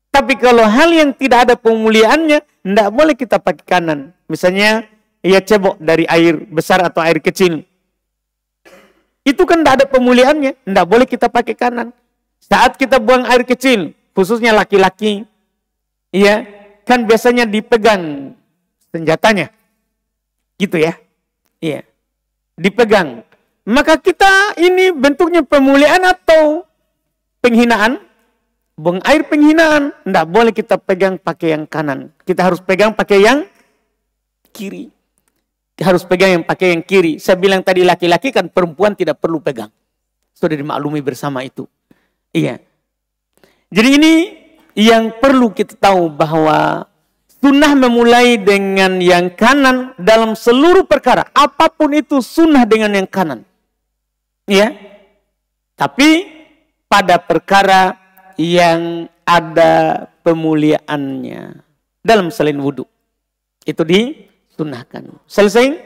Tapi kalau hal yang tidak ada pemuliaannya, tidak boleh kita pakai kanan. Misalnya, ia cebok dari air besar atau air kecil. Itu kan tidak ada pemuliaannya, tidak boleh kita pakai kanan. Saat kita buang air kecil, khususnya laki-laki, iya, kan biasanya dipegang senjatanya. Gitu ya. Iya. Dipegang. Maka kita ini bentuknya pemuliaan atau penghinaan? Buang air penghinaan. Tidak boleh kita pegang pakai yang kanan. Kita harus pegang pakai yang kiri. Harus pegang yang pakai yang kiri. Saya bilang tadi laki-laki kan, perempuan tidak perlu pegang. Sudah dimaklumi bersama itu. Iya. Jadi ini yang perlu kita tahu bahwa sunnah memulai dengan yang kanan dalam seluruh perkara. Apapun itu sunnah dengan yang kanan. Ya. Tapi pada perkara yang ada pemuliaannya. Dalam selain wudhu. Itu disunahkan. Selesai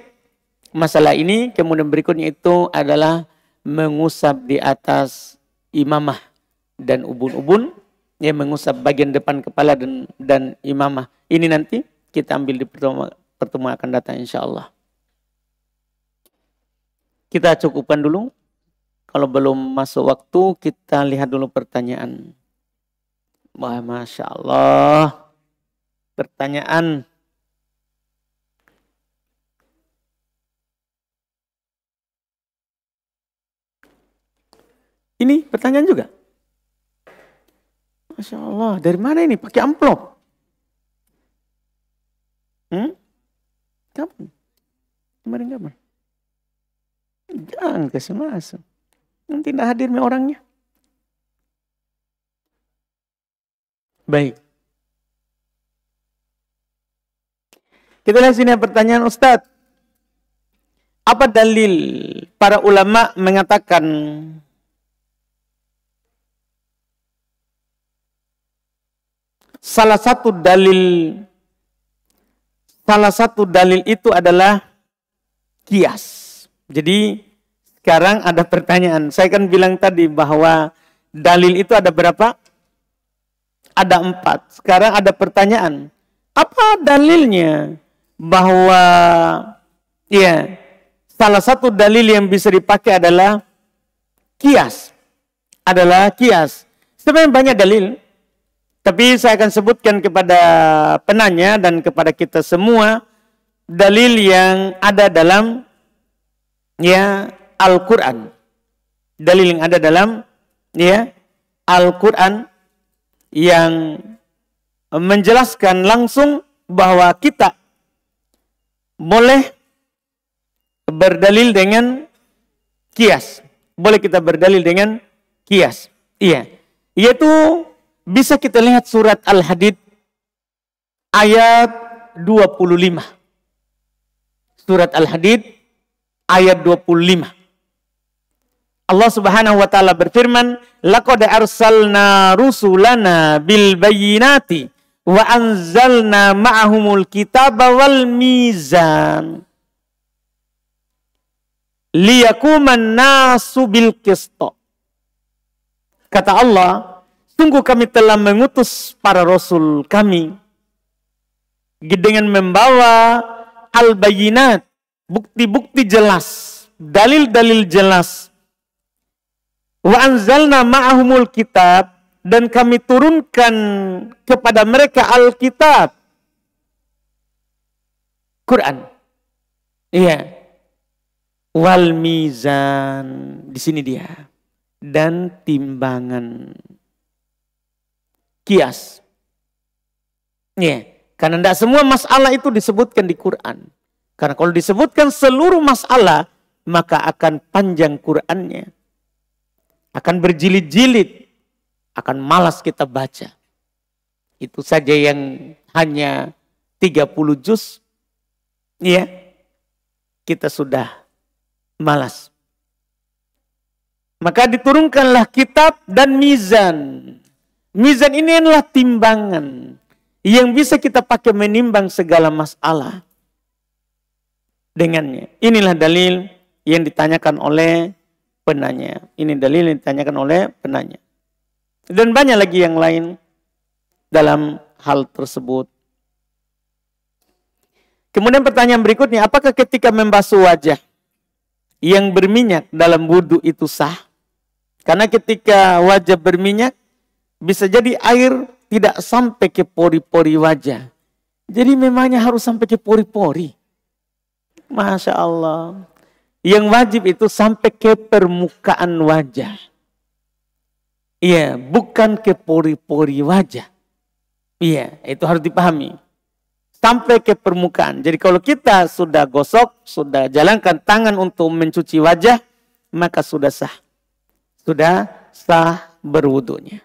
masalah ini. Kemudian berikutnya itu adalah mengusap di atas imamah dan ubun-ubun. Ya, mengusap bagian depan kepala dan imamah. Ini nanti kita ambil di pertemuan akan datang insya Allah. Kita cukupkan dulu. Kalau belum masuk waktu, kita lihat dulu pertanyaan. Wah, Masya Allah. Pertanyaan. Ini pertanyaan juga. Masya Allah, dari mana ini? Pakai amplop? Kapan? Kemarin kapan? Jangan kasih masuk. Nanti tidak hadir orangnya. Baik. Kita lihat sini pertanyaan Ustadz. Apa dalil para ulama mengatakan salah satu dalil itu adalah kias. Jadi sekarang ada pertanyaan. Saya kan bilang tadi bahwa dalil itu ada berapa? Ada 4. Sekarang ada pertanyaan. Apa dalilnya bahwa ya salah satu dalil yang bisa dipakai adalah kias. Sebenarnya banyak dalil. Tapi saya akan sebutkan kepada penanya dan kepada kita semua dalil yang ada dalam Al-Quran. Dalil yang ada dalam Al-Quran yang menjelaskan langsung bahwa kita boleh berdalil dengan kias. Boleh kita berdalil dengan kias. Iya. Yaitu bisa kita lihat surat Al-Hadid ayat 25. Surat Al-Hadid ayat 25. Allah Subhanahu wa taala berfirman, "Laqad arsalna rusulana bil bayyinati wa anzalna ma'ahumul kitaba wal mizan liyakuman nasu bil qisto." Kata Allah, sungguh kami telah mengutus para rasul kami dengan membawa al-bayyinat, bukti-bukti jelas, dalil-dalil jelas. Wa anzalna ma'ahumul kitab, dan kami turunkan kepada mereka Alkitab, Quran. Iya. Wal mizan, di sini dia, dan timbangan, kias. Iya. Karena tidak semua masalah itu disebutkan di Quran. Karena kalau disebutkan seluruh masalah, maka akan panjang Qurannya. Akan berjilid-jilid. Akan malas kita baca. Itu saja yang hanya 30 juz. Ya, kita sudah malas. Maka diturunkanlah kitab dan mizan. Mizan ini adalah timbangan yang bisa kita pakai menimbang segala masalah dengannya. Inilah dalil yang ditanyakan oleh penanya. Ini dalil yang ditanyakan oleh penanya. Dan banyak lagi yang lain dalam hal tersebut. Kemudian pertanyaan berikutnya, apakah ketika membasuh wajah yang berminyak dalam wudu itu sah? Karena ketika wajah berminyak, bisa jadi air tidak sampai ke pori-pori wajah. Jadi memangnya harus sampai ke pori-pori. Masya Allah. Yang wajib itu sampai ke permukaan wajah. Iya, bukan ke pori-pori wajah. Iya, itu harus dipahami. Sampai ke permukaan. Jadi kalau kita sudah gosok, sudah jalankan tangan untuk mencuci wajah, maka sudah sah. Sudah sah berwudunya.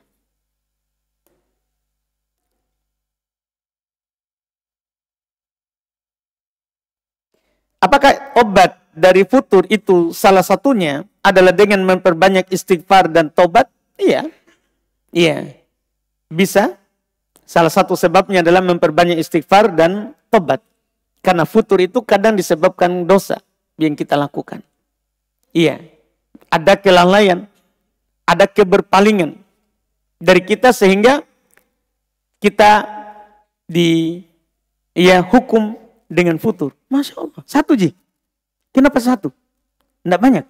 Apakah obat dari futur itu salah satunya adalah dengan memperbanyak istighfar dan tobat? Iya. Iya. Bisa. Salah satu sebabnya adalah memperbanyak istighfar dan tobat. Karena futur itu kadang disebabkan dosa yang kita lakukan. Iya. Ada kelalaian. Ada keberpalingan dari kita sehingga kita hukum dengan futur. Masya Allah. Satu ji. Kenapa satu? Tidak banyak.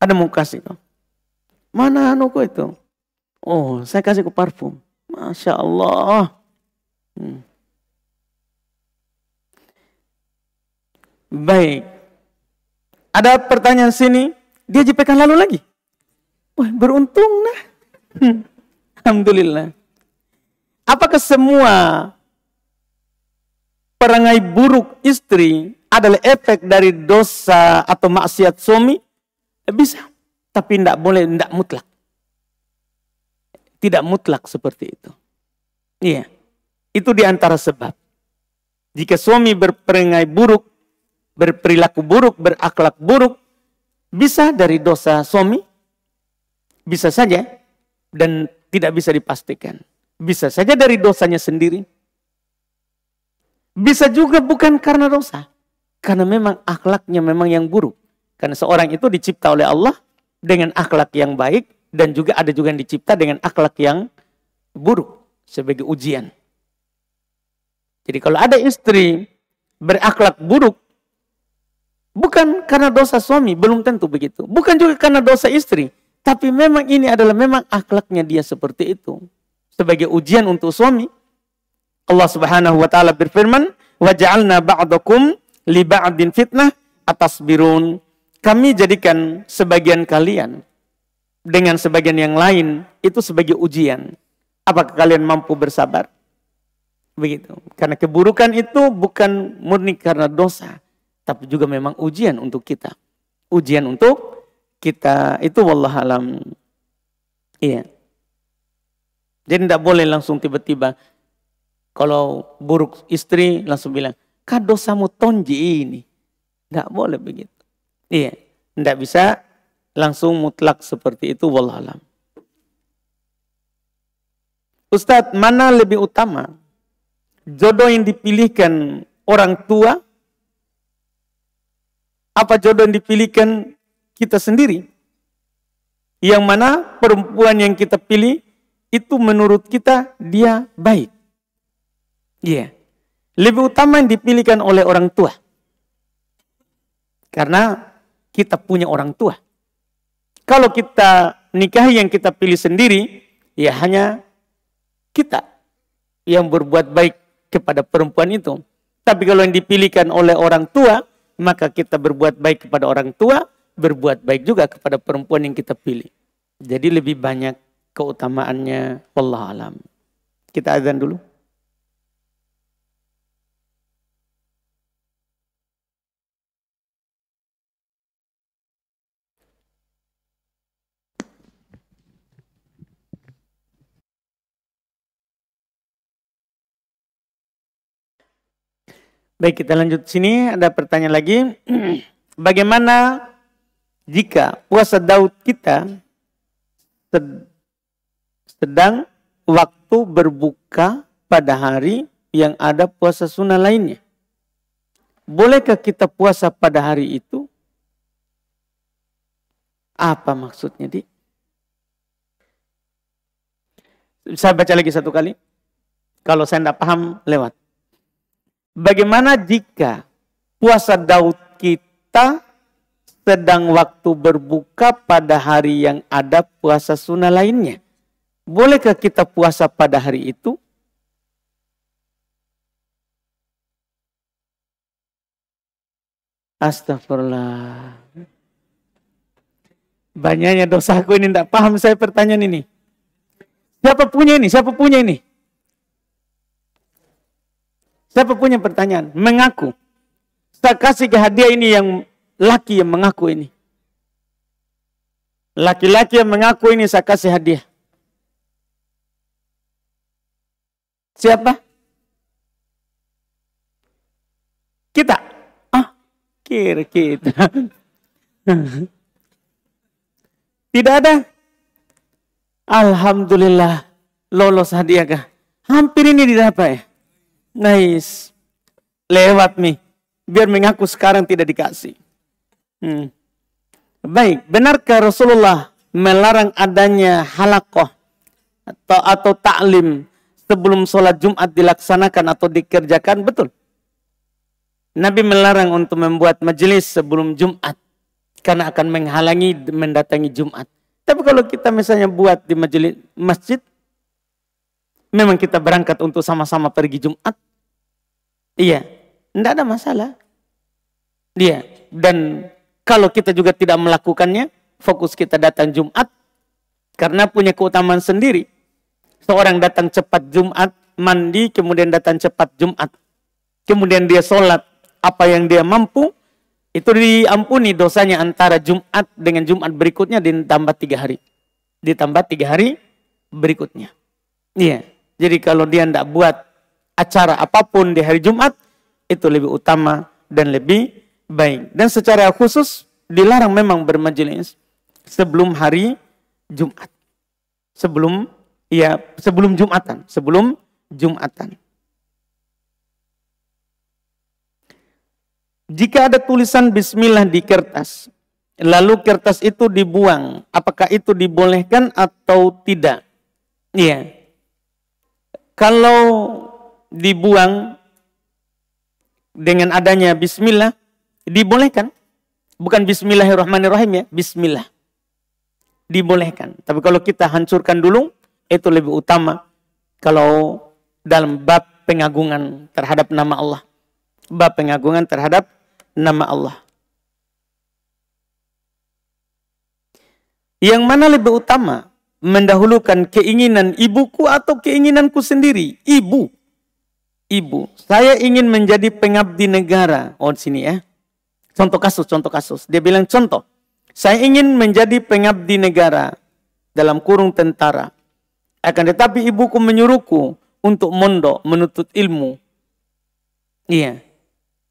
Ada mau kasih. Mana anuku itu? Oh, saya kasih ke parfum. Masya Allah. Baik. Ada pertanyaan sini. Dia JPK lalu lagi. Wah, beruntung nah. Alhamdulillah. Apakah semua perangai buruk istri adalah efek dari dosa atau maksiat suami? Bisa. Tapi tidak boleh, tidak mutlak. Tidak mutlak seperti itu. Iya. Itu diantara sebab. Jika suami berperangai buruk, berperilaku buruk, berakhlak buruk, bisa dari dosa suami, bisa saja, dan tidak bisa dipastikan. Bisa saja dari dosanya sendiri. Bisa juga bukan karena dosa. Karena memang akhlaknya memang yang buruk. Karena seorang itu dicipta oleh Allah dengan akhlak yang baik, dan juga ada juga yang dicipta dengan akhlak yang buruk sebagai ujian. Jadi kalau ada istri berakhlak buruk, bukan karena dosa suami, belum tentu begitu. Bukan juga karena dosa istri, tapi memang ini adalah memang akhlaknya dia seperti itu. sebagai ujian untuk suami. Allah Subhanahu wa taala berfirman, "Wa ja'alna ba'dakum li ba'din fitnah atasbirun." Kami jadikan sebagian kalian dengan sebagian yang lain itu sebagai ujian. Apakah kalian mampu bersabar? Begitu. Karena keburukan itu bukan murni karena dosa, tapi juga memang ujian untuk kita. Ujian untuk kita itu wallahualam. Iya. Jadi tidak boleh langsung tiba-tiba kalau buruk istri langsung bilang, "Kah dosamu tonji ini." Tidak boleh begitu. Iya. Tidak bisa langsung mutlak seperti itu wallahualam. Ustadz, mana lebih utama? Jodoh yang dipilihkan orang tua, apa jodoh yang dipilihkan kita sendiri? Yang mana perempuan yang kita pilih itu menurut kita dia baik. Iya. Lebih utama yang dipilihkan oleh orang tua. Karena kita punya orang tua. Kalau kita nikahi yang kita pilih sendiri, ya hanya kita yang berbuat baik kepada perempuan itu. Tapi kalau yang dipilihkan oleh orang tua, maka kita berbuat baik kepada orang tua, berbuat baik juga kepada perempuan yang kita pilih. Jadi lebih banyak keutamaannya, wallahu alam. Kita azan dulu. Baik, kita lanjut sini. Ada pertanyaan lagi. Bagaimana jika puasa Daud kita sedang waktu berbuka pada hari yang ada puasa sunnah lainnya? Bolehkah kita puasa pada hari itu? Apa maksudnya, Dik? Saya baca lagi satu kali. Kalau saya tidak paham, lewat. Bagaimana jika puasa Daud kita sedang waktu berbuka pada hari yang ada puasa sunnah lainnya? Bolehkah kita puasa pada hari itu? Astagfirullah. Banyaknya dosaku ini, tidak paham saya pertanyaan ini. Siapa punya ini? Siapa punya ini? Siapa punya pertanyaan? Mengaku. Saya kasih ke hadiah ini yang laki yang mengaku ini. Laki-laki yang mengaku ini saya kasih hadiah. Siapa? Kita. Kira kita. Tidak ada. Alhamdulillah. Lolos hadiah kah? Hampir ini didapat ya. Nice. Lewat nih. Biar mengaku sekarang tidak dikasih. Baik. Benarkah Rasulullah melarang adanya halaqah atau ta'lim sebelum sholat Jumat dilaksanakan atau dikerjakan? Betul. Nabi melarang untuk membuat majelis sebelum Jumat. Karena akan menghalangi mendatangi Jumat. Tapi kalau kita misalnya buat di majelis masjid, memang kita berangkat untuk sama-sama pergi Jumat. Iya, tidak ada masalah. Iya, dan kalau kita juga tidak melakukannya, fokus kita datang Jumat, karena punya keutamaan sendiri. Seorang datang cepat Jumat, mandi, kemudian datang cepat Jumat. Kemudian dia sholat apa yang dia mampu, itu diampuni dosanya antara Jumat dengan Jumat berikutnya ditambah 3 hari. Ditambah 3 hari berikutnya. Iya. Jadi kalau dia tidak buat acara apapun di hari Jumat, itu lebih utama dan lebih baik. Dan secara khusus dilarang memang bermajelis sebelum hari Jumat. Sebelum Jumatan. Sebelum Jumatan. Jika ada tulisan bismillah di kertas, lalu kertas itu dibuang, apakah itu dibolehkan atau tidak? Iya. Kalau dibuang dengan adanya bismillah, dibolehkan. Bukan bismillahirrahmanirrahim ya, bismillah. Dibolehkan. Tapi kalau kita hancurkan dulu, itu lebih utama Kalau dalam bab pengagungan terhadap nama Allah. Bab pengagungan terhadap nama Allah. Yang mana lebih utama? Mendahulukan keinginan ibuku atau keinginanku sendiri? Ibu. Saya ingin menjadi pengabdi negara. Oh, di sini ya. Contoh kasus. Dia bilang contoh. Saya ingin menjadi pengabdi negara. Dalam kurung tentara. Akan tetapi ibuku menyuruhku untuk mondok, menuntut ilmu. Iya.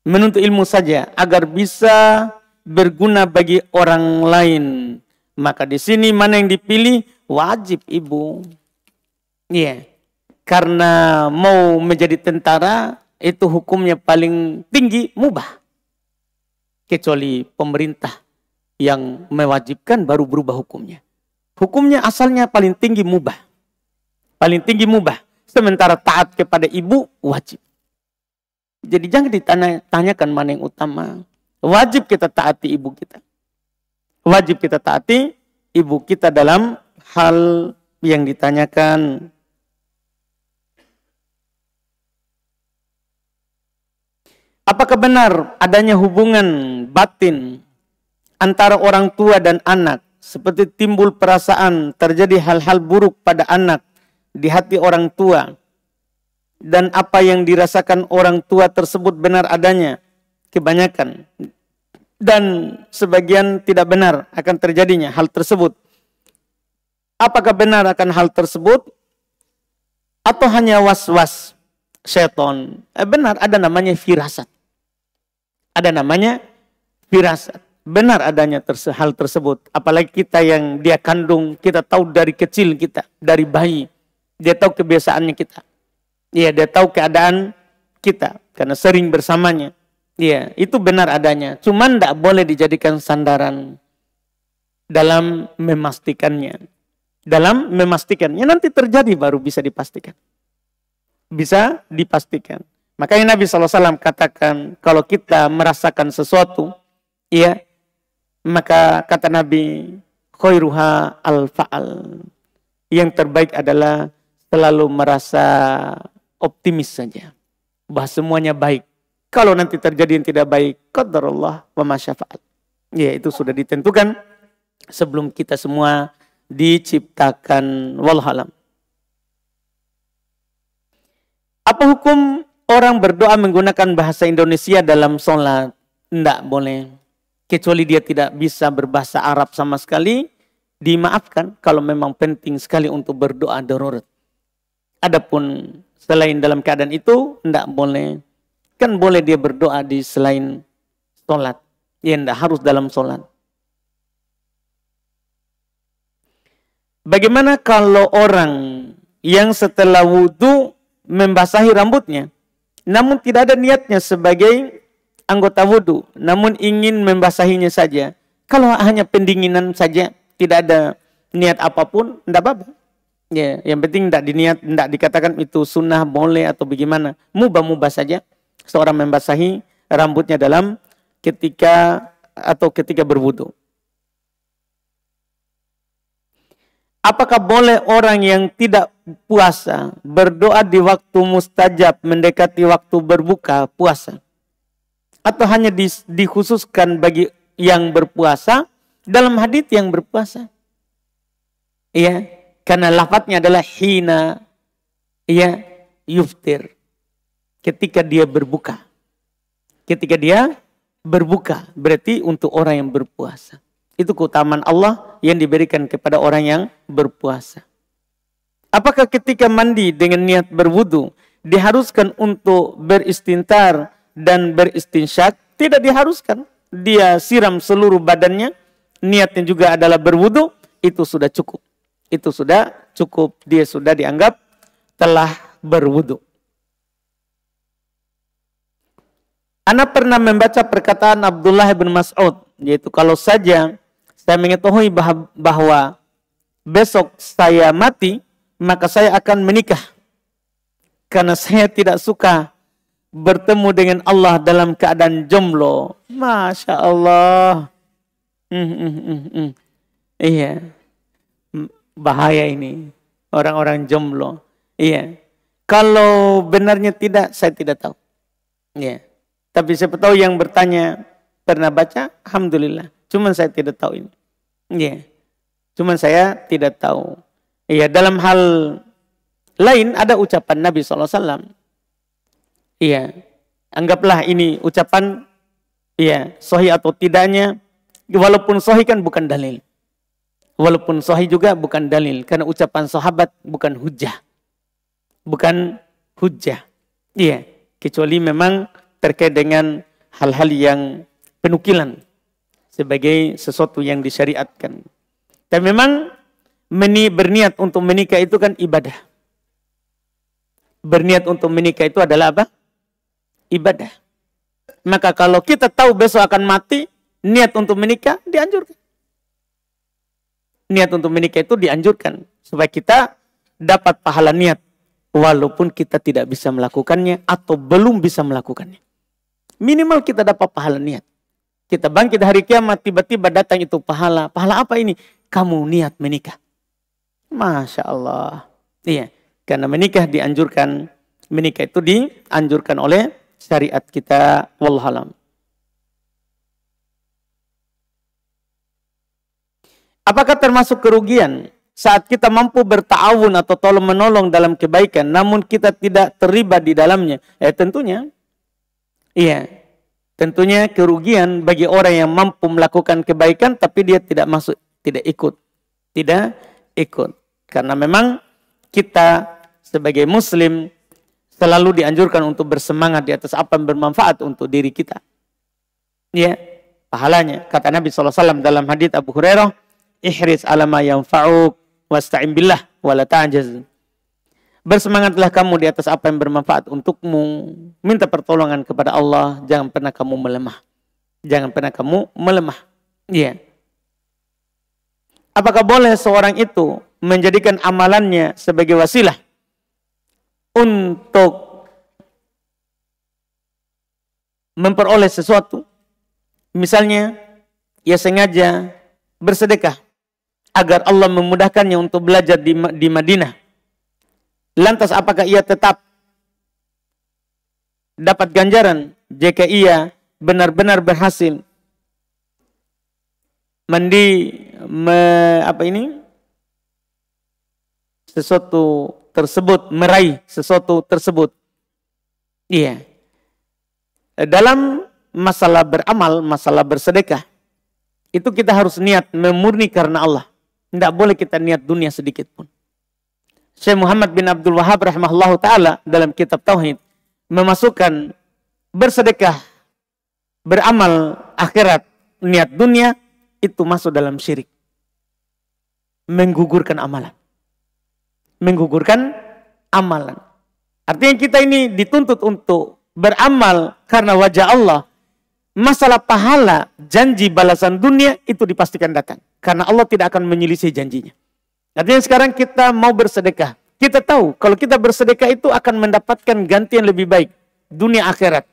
Menuntut ilmu saja. Agar bisa berguna bagi orang lain. Maka di sini mana yang dipilih? Wajib ibu. Iya. Karena mau menjadi tentara itu hukumnya paling tinggi mubah. Kecuali pemerintah yang mewajibkan baru berubah hukumnya. Hukumnya asalnya paling tinggi mubah. Paling tinggi mubah. Sementara taat kepada ibu wajib. Jadi jangan ditanyakan mana yang utama. Wajib kita taati ibu kita. Wajib kita taati ibu kita dalam hal yang ditanyakan. Apakah benar adanya hubungan batin antara orang tua dan anak? Seperti timbul perasaan terjadi hal-hal buruk pada anak di hati orang tua. Dan apa yang dirasakan orang tua tersebut benar adanya? Kebanyakan. Dan sebagian tidak benar akan terjadinya hal tersebut. Apakah benar akan hal tersebut? Atau hanya was-was syaitan? Benar, ada namanya firasat. Ada namanya firasat. Benar adanya hal tersebut. Apalagi kita yang dia kandung, kita tahu dari kecil kita, dari bayi. Dia tahu kebiasaannya kita. Iya, dia tahu keadaan kita. Karena sering bersamanya. Iya, itu benar adanya. Cuman tidak boleh dijadikan sandaran dalam memastikannya. Dalam memastikannya nanti terjadi baru bisa dipastikan. Bisa dipastikan. Makanya Nabi SAW katakan, kalau kita merasakan sesuatu, ya, maka kata Nabi, khairuha al-fa'al. Yang terbaik adalah selalu merasa optimis saja. Bahwa semuanya baik. Kalau nanti terjadi yang tidak baik, qadarullah wa ma syafa'al. Ya, itu sudah ditentukan sebelum kita semua diciptakan. Wallahualam. Apa hukum orang berdoa menggunakan bahasa Indonesia dalam sholat? Tidak boleh. Kecuali dia tidak bisa berbahasa Arab sama sekali, dimaafkan kalau memang penting sekali untuk berdoa darurat. Adapun selain dalam keadaan itu, tidak boleh. Kan boleh dia berdoa di selain sholat. Ya, tidak harus dalam sholat. Bagaimana kalau orang yang setelah wudhu membasahi rambutnya, namun tidak ada niatnya sebagai anggota wudhu, namun ingin membasahinya saja. Kalau hanya pendinginan saja, tidak ada niat apapun, tidak apa-apa. Ya, yang penting tidak dikatakan itu sunnah, boleh atau bagaimana. Mubah-mubah saja seorang membasahi rambutnya dalam ketika berwudhu. Apakah boleh orang yang tidak puasa berdoa di waktu mustajab mendekati waktu berbuka puasa? Atau hanya dikhususkan bagi yang berpuasa dalam hadits yang berpuasa? Iya, karena lafadznya adalah hina ya yuftir. Ketika dia berbuka. Ketika dia berbuka berarti untuk orang yang berpuasa. Itu keutamaan Allah yang diberikan kepada orang yang berpuasa. Apakah ketika mandi dengan niat berwudu diharuskan untuk beristintar dan beristinsyak? Tidak diharuskan. Dia siram seluruh badannya, niatnya juga adalah berwudu, itu sudah cukup. Itu sudah cukup. Dia sudah dianggap telah berwudu. Ana pernah membaca perkataan Abdullah bin Mas'ud, yaitu kalau saja saya mengetahui bahwa besok saya mati, maka saya akan menikah. Karena saya tidak suka bertemu dengan Allah dalam keadaan jomblo. Masya Allah. Iya. Bahaya ini. Orang-orang jomblo. Iya. Kalau benarnya tidak, saya tidak tahu. Iya. Tapi siapa tahu yang bertanya pernah baca, alhamdulillah. Cuman saya tidak tahu ini. Iya. Cuman saya tidak tahu. Iya, dalam hal lain ada ucapan Nabi SAW. Iya. Anggaplah ini ucapan, iya, sahih atau tidaknya. Walaupun sahih kan bukan dalil. Walaupun sahih juga bukan dalil. Karena ucapan sahabat bukan hujjah. Bukan hujjah. Iya. Kecuali memang terkait dengan hal-hal yang penukilan. Sebagai sesuatu yang disyariatkan. Dan memang berniat untuk menikah itu kan ibadah. Berniat untuk menikah itu adalah apa? Ibadah. Maka kalau kita tahu besok akan mati, niat untuk menikah dianjurkan. Niat untuk menikah itu dianjurkan. Supaya kita dapat pahala niat. Walaupun kita tidak bisa melakukannya atau belum bisa melakukannya. Minimal kita dapat pahala niat. Kita bangkit hari kiamat, tiba-tiba datang itu pahala. Pahala apa ini? Kamu niat menikah. Masya Allah. Iya. Karena menikah dianjurkan. Menikah itu dianjurkan oleh syariat kita. Wallahualam. Apakah termasuk kerugian saat kita mampu berta'awun atau tolong menolong dalam kebaikan, namun kita tidak terlibat di dalamnya? Tentunya. Iya. Tentunya kerugian bagi orang yang mampu melakukan kebaikan, tapi dia tidak masuk, tidak ikut. Tidak ikut. Karena memang kita sebagai muslim selalu dianjurkan untuk bersemangat di atas apa yang bermanfaat untuk diri kita. Ya, pahalanya. Kata Nabi SAW dalam hadits Abu Hurairah, ihris ala ma yanfa'uk wasta'in billah wala ta'jaz. Bersemangatlah kamu di atas apa yang bermanfaat untukmu. Minta pertolongan kepada Allah. Jangan pernah kamu melemah. Jangan pernah kamu melemah. Iya. Apakah boleh seorang itu menjadikan amalannya sebagai wasilah untuk memperoleh sesuatu? Misalnya, ia sengaja bersedekah agar Allah memudahkannya untuk belajar di Madinah. Lantas apakah ia tetap dapat ganjaran jika ia benar-benar berhasil sesuatu tersebut, meraih sesuatu tersebut? Iya. Dalam masalah beramal, masalah bersedekah, itu kita harus niat memurni karena Allah. Tidak boleh kita niat dunia sedikit pun. Syekh Muhammad bin Abdul Wahab rahimahullahu ta'ala dalam kitab Tauhid memasukkan bersedekah, beramal akhirat, niat dunia, itu masuk dalam syirik. Menggugurkan amalan. Menggugurkan amalan. Artinya kita ini dituntut untuk beramal karena wajah Allah. Masalah pahala, janji balasan dunia itu dipastikan datang. Karena Allah tidak akan menyelisih janjinya. Artinya sekarang kita mau bersedekah. Kita tahu kalau kita bersedekah itu akan mendapatkan ganti yang lebih baik. Dunia akhirat.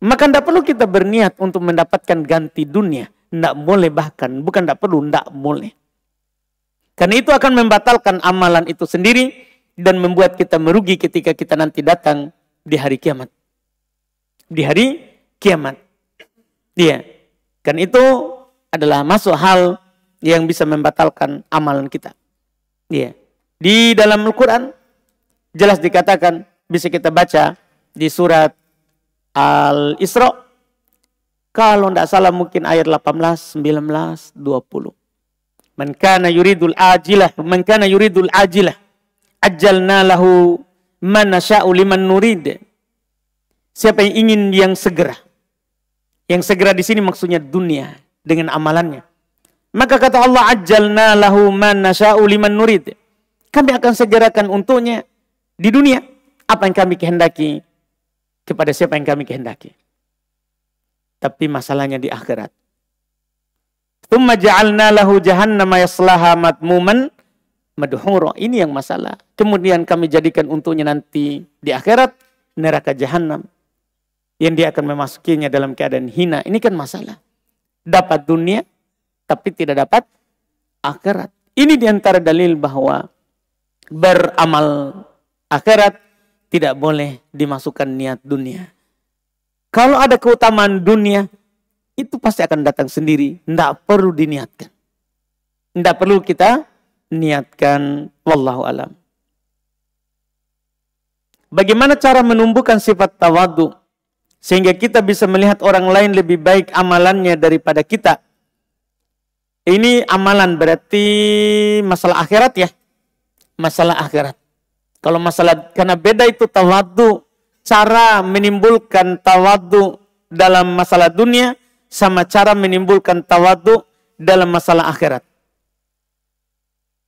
Maka tidak perlu kita berniat untuk mendapatkan ganti dunia. Tidak boleh bahkan. Bukan tidak perlu, tidak boleh. Karena itu akan membatalkan amalan itu sendiri. Dan membuat kita merugi ketika kita nanti datang di hari kiamat. Di hari kiamat. Iya. Kan itu adalah masuk hal yang bisa membatalkan amalan kita. Iya. Di dalam Al-Quran jelas dikatakan, bisa kita baca di surat Al-Isra, kalau tidak salah mungkin ayat 18, 19, 20. Man kana yuridul ajilah, ajjalna lahu man nasya'u liman nurid. Siapa yang ingin yang segera? Yang segera di sini maksudnya dunia dengan amalannya. Maka kata Allah, ajjalna lahu man nasya'u liman nurid. Kami akan segerakan untuknya di dunia apa yang kami kehendaki kepada siapa yang kami kehendaki. Tapi masalahnya di akhirat. Tsumma ja'alna lahu jahannama yaslaha madmuman madhura. Ini yang masalah. Kemudian kami jadikan untuknya nanti di akhirat neraka jahanam yang dia akan memasukinya dalam keadaan hina. Ini kan masalah. Dapat dunia tapi tidak dapat akhirat. Ini diantara dalil bahwa beramal akhirat, tidak boleh dimasukkan niat dunia. Kalau ada keutamaan dunia, itu pasti akan datang sendiri. Tidak perlu diniatkan. Tidak perlu kita niatkan. Wallahu alam. Bagaimana cara menumbuhkan sifat tawadhu sehingga kita bisa melihat orang lain lebih baik amalannya daripada kita? Ini amalan berarti masalah akhirat ya. Masalah akhirat. Kalau masalah, karena beda itu tawadhu. Cara menimbulkan tawadhu dalam masalah dunia sama cara menimbulkan tawadhu dalam masalah akhirat.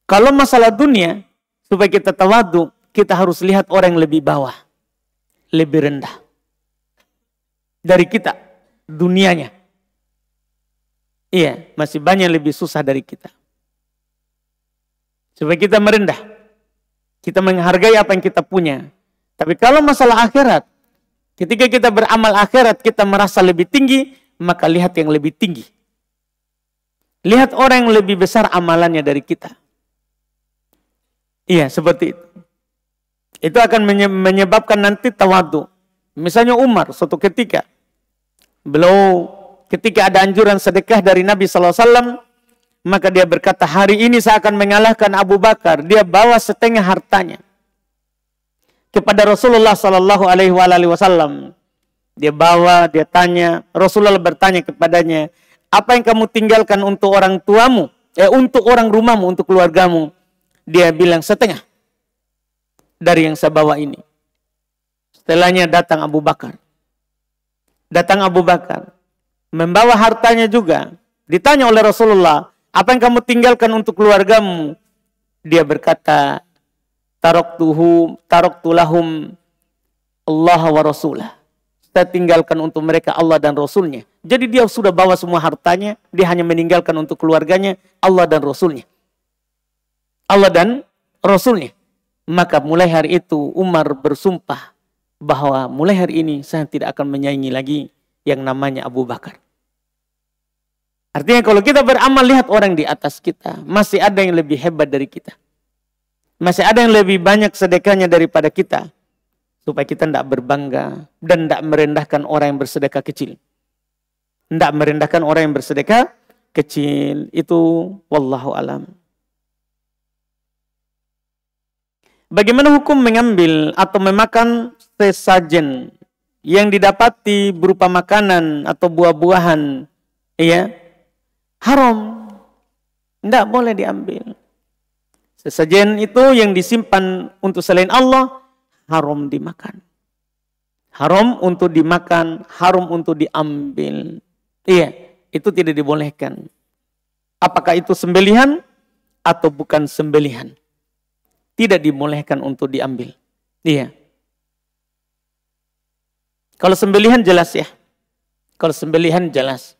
Kalau masalah dunia, supaya kita tawadhu, kita harus lihat orang yang lebih bawah, lebih rendah dari kita, dunianya. Iya, masih banyak lebih susah dari kita. Supaya kita merendah, kita menghargai apa yang kita punya. Tapi kalau masalah akhirat, ketika kita beramal akhirat, kita merasa lebih tinggi, maka lihat yang lebih tinggi. Lihat orang yang lebih besar amalannya dari kita. Iya, seperti itu. Itu akan menyebabkan nanti tawadhu. Misalnya Umar, suatu ketika, beliau ketika ada anjuran sedekah dari Nabi SAW, maka dia berkata, hari ini saya akan mengalahkan Abu Bakar. Dia bawa setengah hartanya kepada Rasulullah SAW. Dia bawa, dia tanya, Rasulullah bertanya kepadanya, apa yang kamu tinggalkan untuk orang tuamu, untuk orang rumahmu, untuk keluargamu? Dia bilang setengah dari yang saya bawa ini. Setelahnya datang Abu Bakar. Datang Abu Bakar, membawa hartanya juga. Ditanya oleh Rasulullah, apa yang kamu tinggalkan untuk keluargamu? Dia berkata, taraktu lahum Allah wa Rasulah. Saya tinggalkan untuk mereka Allah dan Rasulnya. Jadi dia sudah bawa semua hartanya, dia hanya meninggalkan untuk keluarganya Allah dan Rasulnya. Allah dan Rasulnya. Maka mulai hari itu Umar bersumpah bahwa mulai hari ini saya tidak akan menyaingi lagi yang namanya Abu Bakar. Artinya kalau kita beramal, lihat orang di atas kita. Masih ada yang lebih hebat dari kita. Masih ada yang lebih banyak sedekahnya daripada kita. Supaya kita tidak berbangga dan tidak merendahkan orang yang bersedekah kecil. Tidak merendahkan orang yang bersedekah kecil. Itu wallahu alam. Bagaimana hukum mengambil atau memakan sesajen yang didapati berupa makanan atau buah-buahan? Ya, haram. Tidak boleh diambil. Sesajen itu yang disimpan untuk selain Allah, haram dimakan. Haram untuk dimakan, haram untuk diambil. Iya, itu tidak dibolehkan. Apakah itu sembelihan atau bukan sembelihan? Tidak dibolehkan untuk diambil. Iya. Kalau sembelihan jelas ya. Kalau sembelihan jelas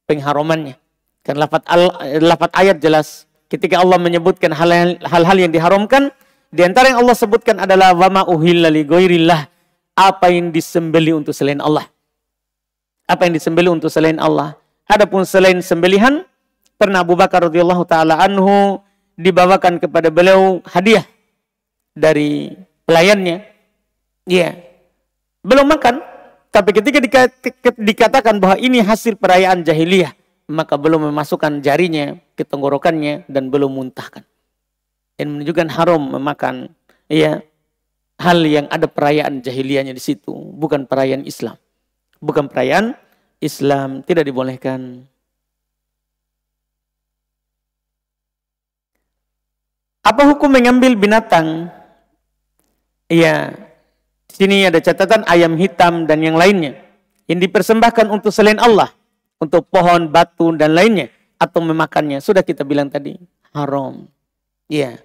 pengharamannya. Kan lafaz ayat jelas. Ketika Allah menyebutkan hal-hal yang diharamkan, di antara yang Allah sebutkan adalah wama uhilla li ghairillah, apa yang disembeli untuk selain Allah. Apa yang disembeli untuk selain Allah. Adapun selain sembelihan, pernah Abu Bakar radhiyallahu taala anhu dibawakan kepada beliau hadiah dari pelayannya. Iya. Belum makan, tapi ketika dikatakan bahwa ini hasil perayaan jahiliyah, maka belum memasukkan jarinya ke tenggorokannya dan belum muntahkan. Yang menunjukkan haram memakan ya hal yang ada perayaan jahiliyahnya di situ, bukan perayaan Islam. Bukan perayaan Islam, tidak dibolehkan. Apa hukum mengambil binatang? Iya, di sini ada catatan ayam hitam dan yang lainnya yang dipersembahkan untuk selain Allah, untuk pohon, batu dan lainnya, atau memakannya. Sudah kita bilang tadi, haram. Iya,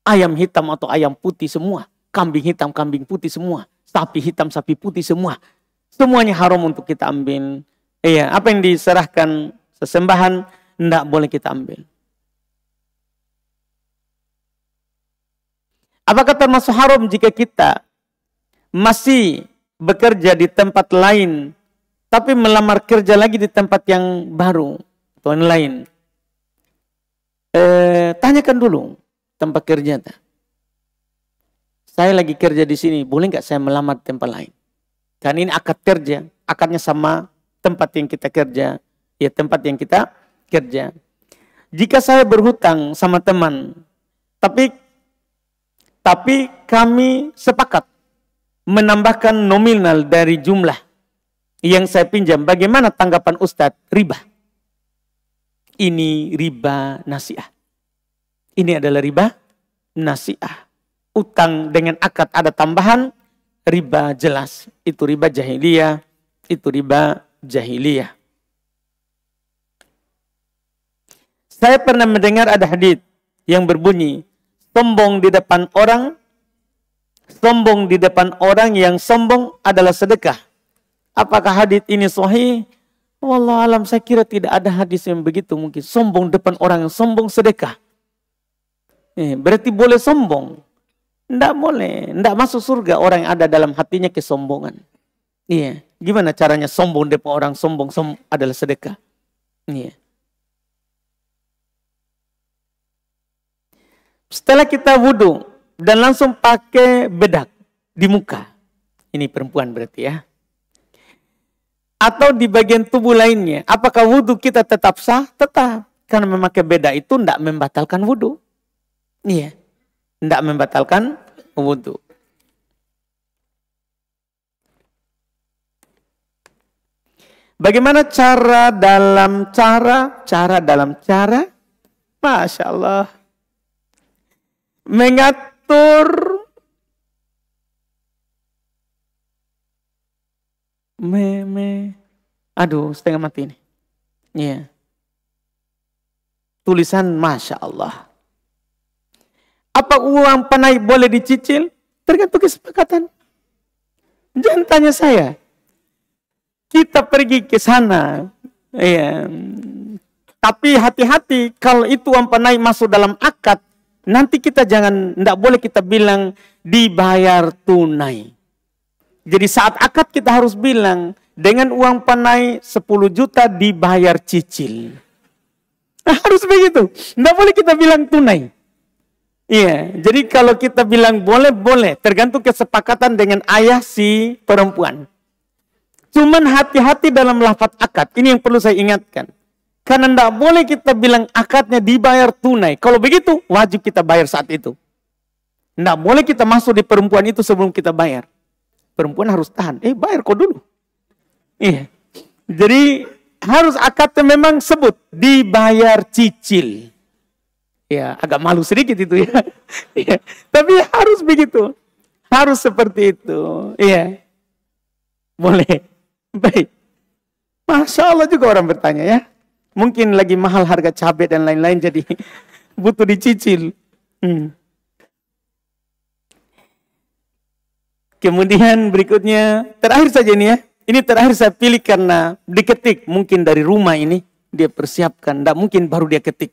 ayam hitam atau ayam putih semua, kambing hitam, kambing putih semua, sapi hitam, sapi putih semua, semuanya haram untuk kita ambil. Iya, apa yang diserahkan sesembahan tidak boleh kita ambil. Apakah termasuk haram jika kita masih bekerja di tempat lain, tapi melamar kerja lagi di tempat yang baru atau yang lain? Tanyakan dulu tempat kerja. saya lagi kerja di sini, boleh nggak saya melamar tempat lain? Kan ini akad kerja, akadnya sama tempat yang kita kerja, ya tempat yang kita kerja. Jika saya berhutang sama teman, tapi kami sepakat menambahkan nominal dari jumlah yang saya pinjam, bagaimana tanggapan Ustadz? Riba. Ini riba nasiah. Ini adalah riba nasiah. Utang dengan akad ada tambahan, riba jelas. Itu riba jahiliyah. Itu riba jahiliyah. Saya pernah mendengar ada hadits yang berbunyi, sombong di depan orang yang sombong adalah sedekah. Apakah hadits ini sahih? Wallahu alam, saya kira tidak ada hadis yang begitu mungkin. Sombong depan orang yang sombong sedekah. Berarti boleh sombong. Tidak boleh. Tidak masuk surga orang yang ada dalam hatinya kesombongan. Iya. Gimana caranya sombong depan orang sombong adalah sedekah? Iya. Setelah kita wudhu dan langsung pakai bedak di muka. Ini perempuan berarti ya. Atau di bagian tubuh lainnya. Apakah wudhu kita tetap sah? Tetap. Karena memakai bedak itu tidak membatalkan wudhu. Iya. Tidak membatalkan wudhu. Bagaimana cara dalam cara? Masya Allah. Mengatur aduh, setengah mati ini. Iya. Tulisan Masya Allah. Apa uang panai boleh dicicil? Tergantung kesepakatan. Jangan tanya saya. Kita pergi ke sana. Iya. Tapi hati-hati kalau itu uang panai masuk dalam akad, nanti kita tidak boleh kita bilang dibayar tunai. Jadi saat akad kita harus bilang, dengan uang panai 10 juta dibayar cicil. Harus begitu. Tidak boleh kita bilang tunai. Iya, jadi kalau kita bilang boleh. Tergantung kesepakatan dengan ayah si perempuan. Cuman hati-hati dalam lafaz akad. Ini yang perlu saya ingatkan. Karena tidak boleh kita bilang akadnya dibayar tunai. Kalau begitu, wajib kita bayar saat itu. Tidak boleh kita masuk di perempuan itu sebelum kita bayar. Perempuan harus tahan. Bayar kau dulu. Iya. Jadi harus akadnya memang sebut dibayar cicil. Ya, agak malu sedikit itu ya. Ya. Tapi harus begitu. Harus seperti itu. Iya. Boleh. Baik. Masya Allah juga orang bertanya ya. Mungkin lagi mahal harga cabai dan lain-lain jadi butuh dicicil. Kemudian berikutnya, terakhir saja ini ya. Ini terakhir saya pilih karena diketik. Mungkin dari rumah ini dia persiapkan. Tidak mungkin baru dia ketik.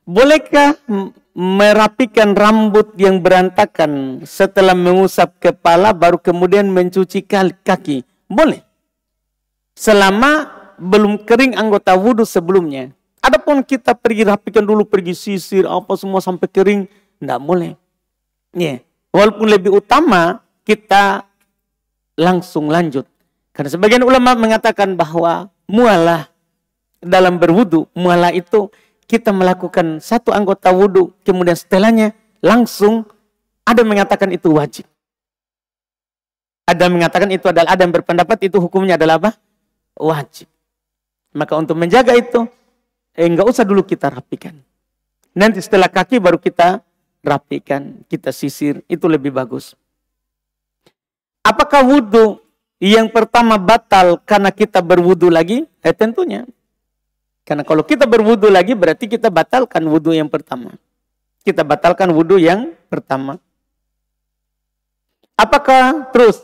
Bolehkah merapikan rambut yang berantakan setelah mengusap kepala baru kemudian mencuci kaki? Boleh. Selama belum kering anggota wudhu sebelumnya. Adapun kita pergi rapikan dulu, pergi sisir, apa semua sampai kering. Tidak boleh. Yeah. Walaupun lebih utama kita langsung lanjut. Karena sebagian ulama mengatakan bahwa mualah dalam berwudu, mualah itu kita melakukan satu anggota wudu, kemudian setelahnya langsung ada mengatakan itu wajib. Ada mengatakan itu adalah, ada yang berpendapat itu hukumnya adalah apa? Wajib. Maka untuk menjaga itu, enggak usah dulu kita rapikan. Nanti setelah kaki baru kita rapikan, kita sisir, itu lebih bagus. Apakah wudhu yang pertama batal karena kita berwudhu lagi? Tentunya. Karena kalau kita berwudhu lagi berarti kita batalkan wudhu yang pertama. Kita batalkan wudhu yang pertama. Apakah terus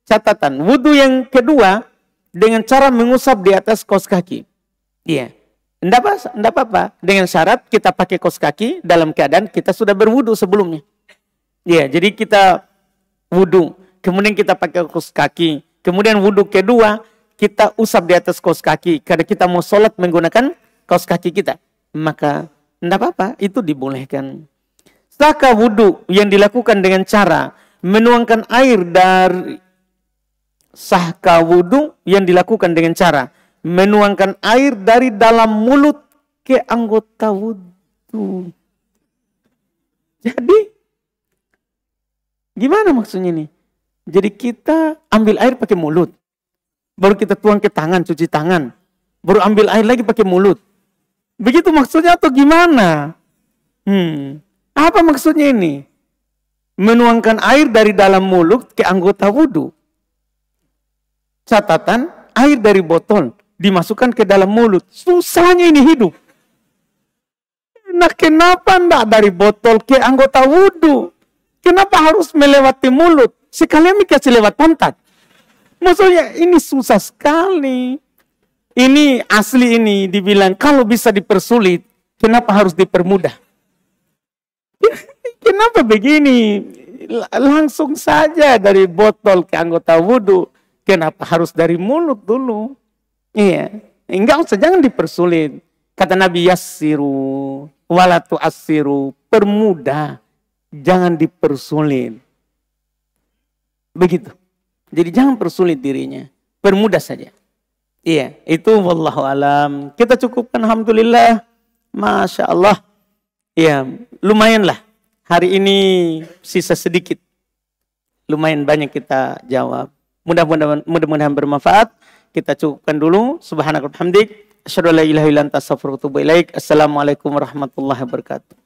catatan wudhu yang kedua dengan cara mengusap di atas kaus kaki? Iya. Enggak apa-apa. Dengan syarat kita pakai kaus kaki dalam keadaan kita sudah berwudu sebelumnya. Ya, jadi kita wudu, kemudian kita pakai kaus kaki, kemudian wudu kedua kita usap di atas kaus kaki karena kita mau sholat menggunakan kaus kaki kita. Maka enggak apa-apa, itu dibolehkan. Sahkah wudhu yang dilakukan dengan cara menuangkan air dari sahkah wudhu yang dilakukan dengan cara menuangkan air dari dalam mulut ke anggota wudhu. Jadi gimana maksudnya nih? Jadi kita ambil air pakai mulut, baru kita tuang ke tangan, cuci tangan, baru ambil air lagi pakai mulut. Begitu maksudnya atau gimana? Apa maksudnya ini? Menuangkan air dari dalam mulut ke anggota wudhu. Catatan, air dari botol dimasukkan ke dalam mulut. Susahnya ini hidup. Nah, kenapa enggak dari botol ke anggota wudhu? Kenapa harus melewati mulut? Sekalian dikasih lewat pantat. Maksudnya ini susah sekali. Ini asli ini dibilang kalau bisa dipersulit, kenapa harus dipermudah? Kenapa begini? Langsung saja dari botol ke anggota wudhu. Kenapa harus dari mulut dulu? Iya, enggak usah, jangan dipersulit. Kata Nabi, yassiru wala tu'assiru, permudah, jangan dipersulit. Begitu. Jadi jangan persulit dirinya, permudah saja. Iya, itu wallahu alam. Kita cukupkan, alhamdulillah. Masya Allah. Iya, lumayanlah. Hari ini sisa sedikit. Lumayan banyak kita jawab. Mudah-mudahan bermanfaat. Kita cukupkan dulu. Subhanakallahumma wa bihamdik, asyhadu an la ilaha illa anta astaghfiruka wa atubu ilaik. Assalamualaikum warahmatullahi wabarakatuh.